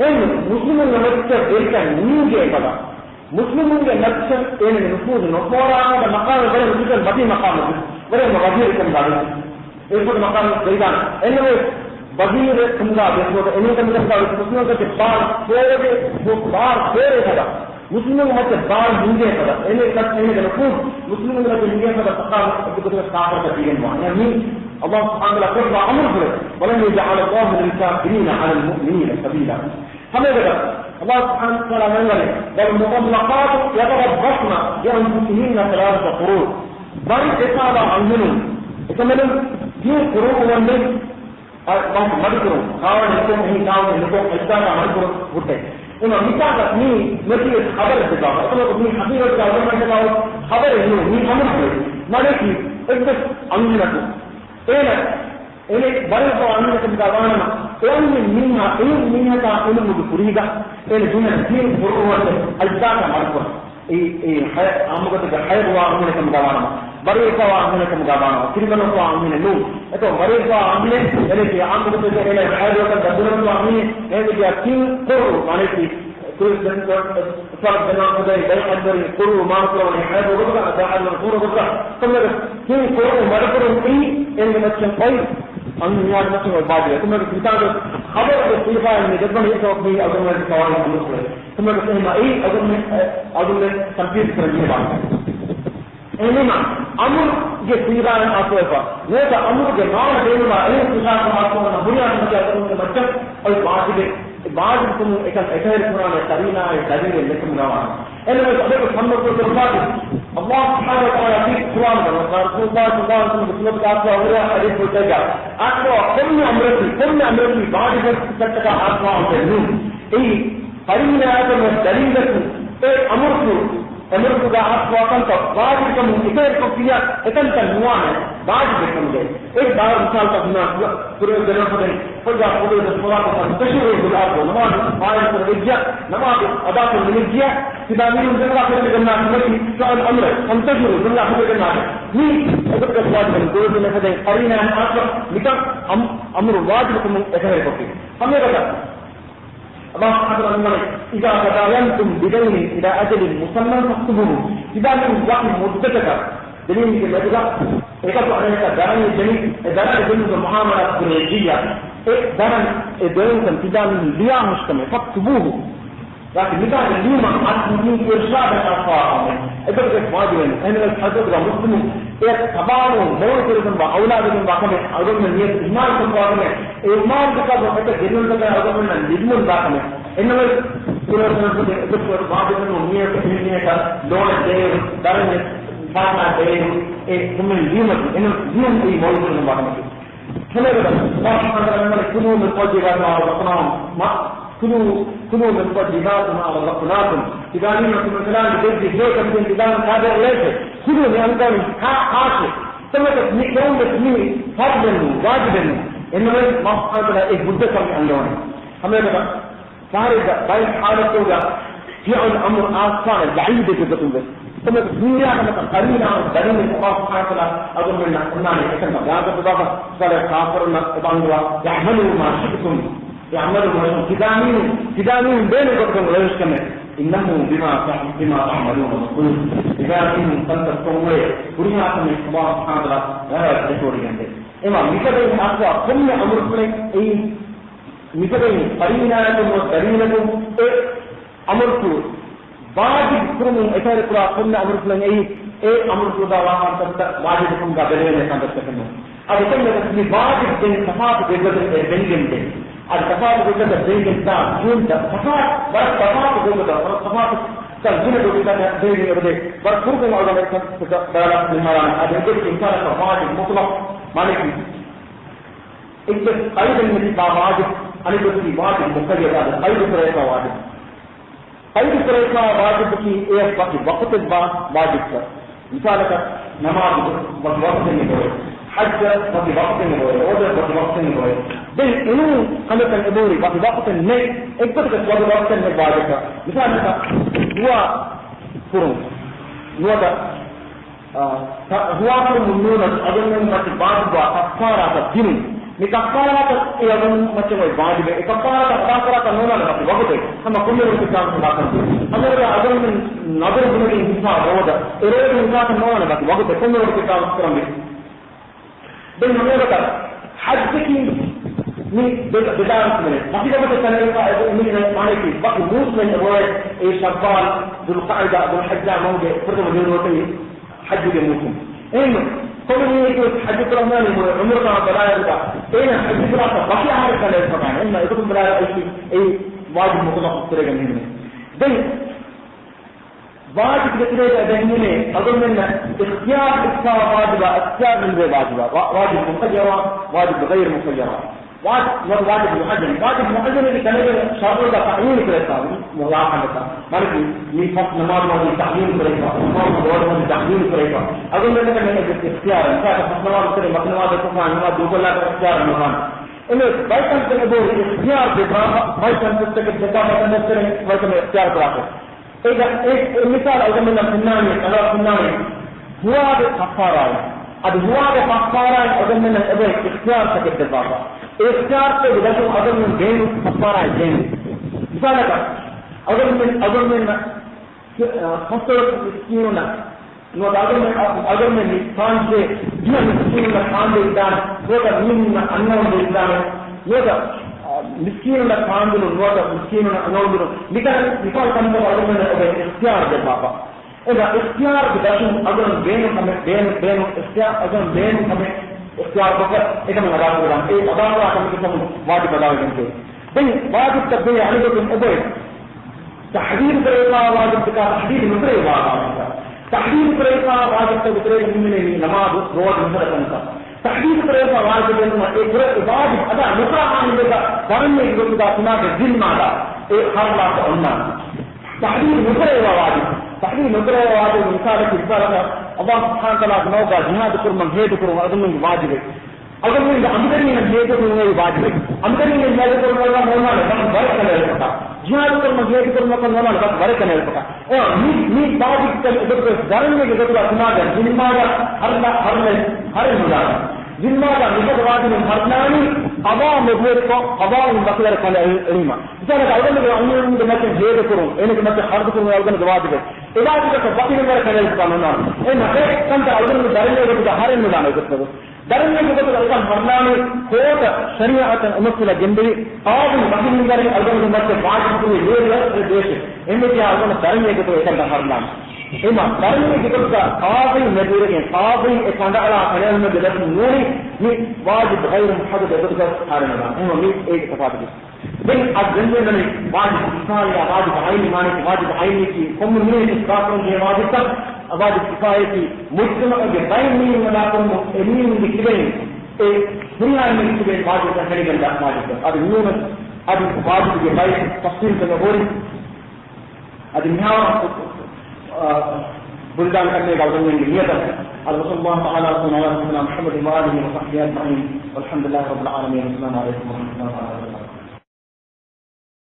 إن مسلم من مكة بيركا منجي هذا مسلم من مكة إن نفوذ نصارى هذا مقام غير مسلم بدي مقام غير مغادير كم بعد إيه مقام زيدان إنه बगीर खुंगा देखो तो इन्हीं का मतलब मुस्लिमों का बाल फेरे वो बाल फेरे था मुस्लिमों का मतलब बाल हिंगे था इन्हें का नफूज मुस्लिमों का हिंगे था पक्का कुछ काफर का दीन हुआ यानी अल्लाह सुब्हानहु व तआला का अमर है वलन यजअल अल्लाह लिल-काफिरीन 'ala al-मु'मिनीन सबीला हमें देखा अल्लाह सुब्हानहु व तआला ने बल मुतल्लक़ात यतरबस्न बिअनफुसिहिन थलाथ क़ुरूर बल इसाला अंजुन इसमें ये क़ुरूर वंदे मधुपुर कावड़ निको नहीं कावड़ निको ऐसा का मधुपुर उठे इन्हों निका का नहीं मेरी खबर से जाओ तो लोग नहीं हकीकत का अवलोकन से जाओ खबर नहीं अमल करो माने कि एकदम अंगीरत इन्हें बड़े को अंगीरत का गाना इन्हें मीना का इन्हें मुझे पुरीगा इन्हें दुनिया तीन पुरुष ऐसा का मधुपुर है आमुगत का है वो अंगीरत का गाना बड़े को आंगने का मुकाबला तिरगनों को आंगने लो तो बड़े को आंगने यानी कि आंगने से पहले हैदर का दबुरन को आंगने यानी कि तीन करो माने कि कोई सब बना हो गए बड़े अंदर करो मानकर ने हैदर को का दाल पूरा होगा तो मेरे तीन करो मरकर उनकी इन बच्चों कोई अन्याय मत हो बात है तो मेरे पिता को खबर को सिखा ने जब मैं तो अपनी अगर मैं सवाल पूछ रहे तो मैं कहता हूं अगर मैं कंप्लीट करने बात إنما أمر جسيرا أسوأ لذا أمر جمال بينما أي سجاع أسوأ نبيا نجاكم كمجد أي بعضكم إكان إكان القرآن سرينا سرير لكم نوان إنما يقدر محمد صلى الله عليه وسلم الله سبحانه وتعالى في القرآن ورسول الله صلى الله عليه وسلم بسلوك أسوأ ولا حديث وجاء أسوأ كل أمرتي بعد ذلك تتكى أسوأ وجنون أي قرينا هذا دليلة أمر का आस्वासन का बाद का मुझे को किया इतन का हुआ है बाद में समझे एक बार मिसाल का गुना पूरे जन्म से पूरा पूरे दसवां का तशरीह गुलाब को नमाज आयत पर विद्या नमाज अदा कर विद्या सिदानी उनका फिर करना है कि काल अमर हम तशरीह गुलाब फिर करना है ये अगर का बात में दो दिन से करीना है आप निका अमर वाजिब को ऐसा है कि हमें बता الله سبحانه وتعالى إذا تداينتم بدين إلى أجل مسمى فاكتبوه إذا من وقت مدتك دليل في الأجزاء يقول عليك داران الجنة المعاملة الخارجية داران الدين امتداد ليا مشتمل فاكتبوه لكن مثال اليوم عن إرشاد الأطفال إذا كنت واجبا أن الحدث مسلم تبعهم موجودين بأولادهم بكم أول من يسمع كلامهم إيمان بكذا حتى جنون بكذا أول من يجمع بكم إنما كل الدكتور واجبا ومية كمية دون الدين دارين فانا الدين ثم اليوم اليوم أي موجودين بكم كلا الله سبحانه وتعالى كلوا من طيبات ما رزقناهم كلوا من طيبات ما رزقناكم إذا نمتم مثلا بجد هيك من انتظام تابع ليس كلوا لأنكم حاصل ثم يوم تسميه فضلا واجبا إنما الله سبحانه وتعالى بدكم عندهم هم يقولون فارد بين حالته فعل الأمر آسان بعيد جدا بس ثم تسميه مثلا قرينا دليل الله سبحانه وتعالى أظن من أننا نتكلم لا تبغى صار كافرنا إبانوا يعملوا ما شئتم يعملوا ما كدامين بين قدرهم لا يشكمه إنه بما تعملون مسؤول إذا إن قد تسوي بريئة من الله سبحانه وتعالى لا تشوري عنده إما مثل أقوى كل أمر كله أي مثل قرينة ودليلة أمرك واجب كرم إثار كرا كل أمر كله أي أمر كذا واجب كم قابلين كذا تكلم هذا كله بس واجب بين صفات بين الصفات بين بين الإنسان جون صفات بس صفات بين صفات ترجمة بين بين بس كل ما أقول لك بلا المران هذا يقول إنسان صفات مطلق ما نكفي إنت أيضا من واجب أنا بس واجب مختلف هذا أيضا فريقة واجب أيضا فريقة واجب كي إيه وقت واجب مثالك نماز وقت النبوي حج وقت النبوي عودة وقت النبوي ده إنه خلق الأمور وقت النبي إكتر وقت النبوي مثالك هو فرم هو ده هو فرم النون أظن ما تبعد وكفارة الدين كفارة يوم ما تبغى واجب كفارة النون على وقت هم كل يوم كتاب سباقنا أنا أظن من نظر من الإنسان هذا إيراد الإنسان النون على وقت كل يوم كتاب سباقنا بين هذا حج كي من بدار من ما في كم تسأل من معنى كي بق موس من الرواية شوال ذو القعدة ذو الحجة موجة فرد من الروتين حج الموسم إنه كل يوم حج الرحمن عمر ما بلاء رجع إنه حج الرحمن بقي عارف على الفرمان إنه يكتب بلاء أي واجب مطلق ترى جميل بين واجب كتير دهني أظن من اختيار واجب اختيار من واجب واجب مخيرة واجب غير مخيرة واجب محجم اللي كان شاطر ده تعيين كريتا ملاحظة مالك يفهم نماز ما تعيين كريتا نماز ما تعيين كريتا أظن من اختيار إنسان نماز كري نماز كمان نماز دوبلا اختيار نماز إنه بايكان تنبور اختيار بتراها بايكان تستكت بتراها مثلا بايكان اختيار براها एक मिसाल अगर मैं सुनना हुआ है कफ़ारा अब हुआ है कफ़ारा अगर मैं अगर इख्तियार से करते बाबा इख्तियार से विदशो अगर मैं देन कफ़ारा देन मिसाल अगर मैं फसल स्कीम ना नो अगर मैं निशान से जो स्कीम ना खान दे दान वो का नीम ना अन्ना दे दान वो का مسكين لا كاندلو نودا مسكين لا نودلو مثال كم أقول من اختيار ده بابا إذا اختيار بداشون أقول بين اختيار أقول بين اختيار بكر إذا من أداء كلام أداء كلام كم واجب أداء كم بين واجب تبدي يعني بكم أبوي تحديد طريقة واجب تكا تحديد مثل واجب تحديد طريقة واجب تبدي من نماز رواد مثل كذا تحديد طريقة واجب إنه واجب أداء نقرأ عن ذلك فمن يقول ذا سماع الدين ماذا حرلا كأننا تحديد نقرأ واجب تحديد نقرأ واجب مثال كذا الله سبحانه وتعالى نوجا جهاد كرم هيد كرم أظن واجب أظن إذا أمدني من هيد كرم واجب أمدني من هيد كرم ولا مونا لكن بارك الله لك جهاد كرم هيد كرم ولا مونا لكن بارك الله لك مي واجب كذا دارين में كذا سماع الدين ماذا حرلا जिनमादा निकट वादी में भरनानी قضاء مبويتكو قضاء المقدر كان علما إذا أولا يعملون بمثل هيدكم إنك مثل حربكم أولا جوابك إذا أردت بقي نمبر كان القانون إن هيك كنت أولا درجة بجهار المدان يكتبه درجة بجهار الأول مرنامي كوت شريعة مثل جنبي قاضي بقي نمبر أولا مثل واجب كل يوم الدش إنك أولا درجة بجهار الحرنام إما درجة بجهار قاضي مديرين قاضي إكمال على أنهم مدرس نوري واجب غير محدد بجهار الحرنام هم ميت إيه تفاضل लेकिन अब जंगल में वाजिब किफाया या वाजिब आईनी माने की वाजिब आईनी की कम्युनिटी स्टाफों की वाजिब तक वाजिब किफाया की मुस्लिम के बाइनी मलाकों में एमीन लिखिए एक दुनिया में लिखिए वाजिब का खरीद करना वाजिब अब न्यून अब वाजिब के बाइ तफसील से हो रही अब यहाँ बुलदान करने का उन्होंने नियत है अल्लाह ताला सुना मुहम्मद वाली व सल्लल्लाहु अलैहि वसल्लम अल्हम्दुलिल्लाह रब्बिल आलमीन अस्सलामु अलैकुम व रहमतुल्लाहि व बरकातहू।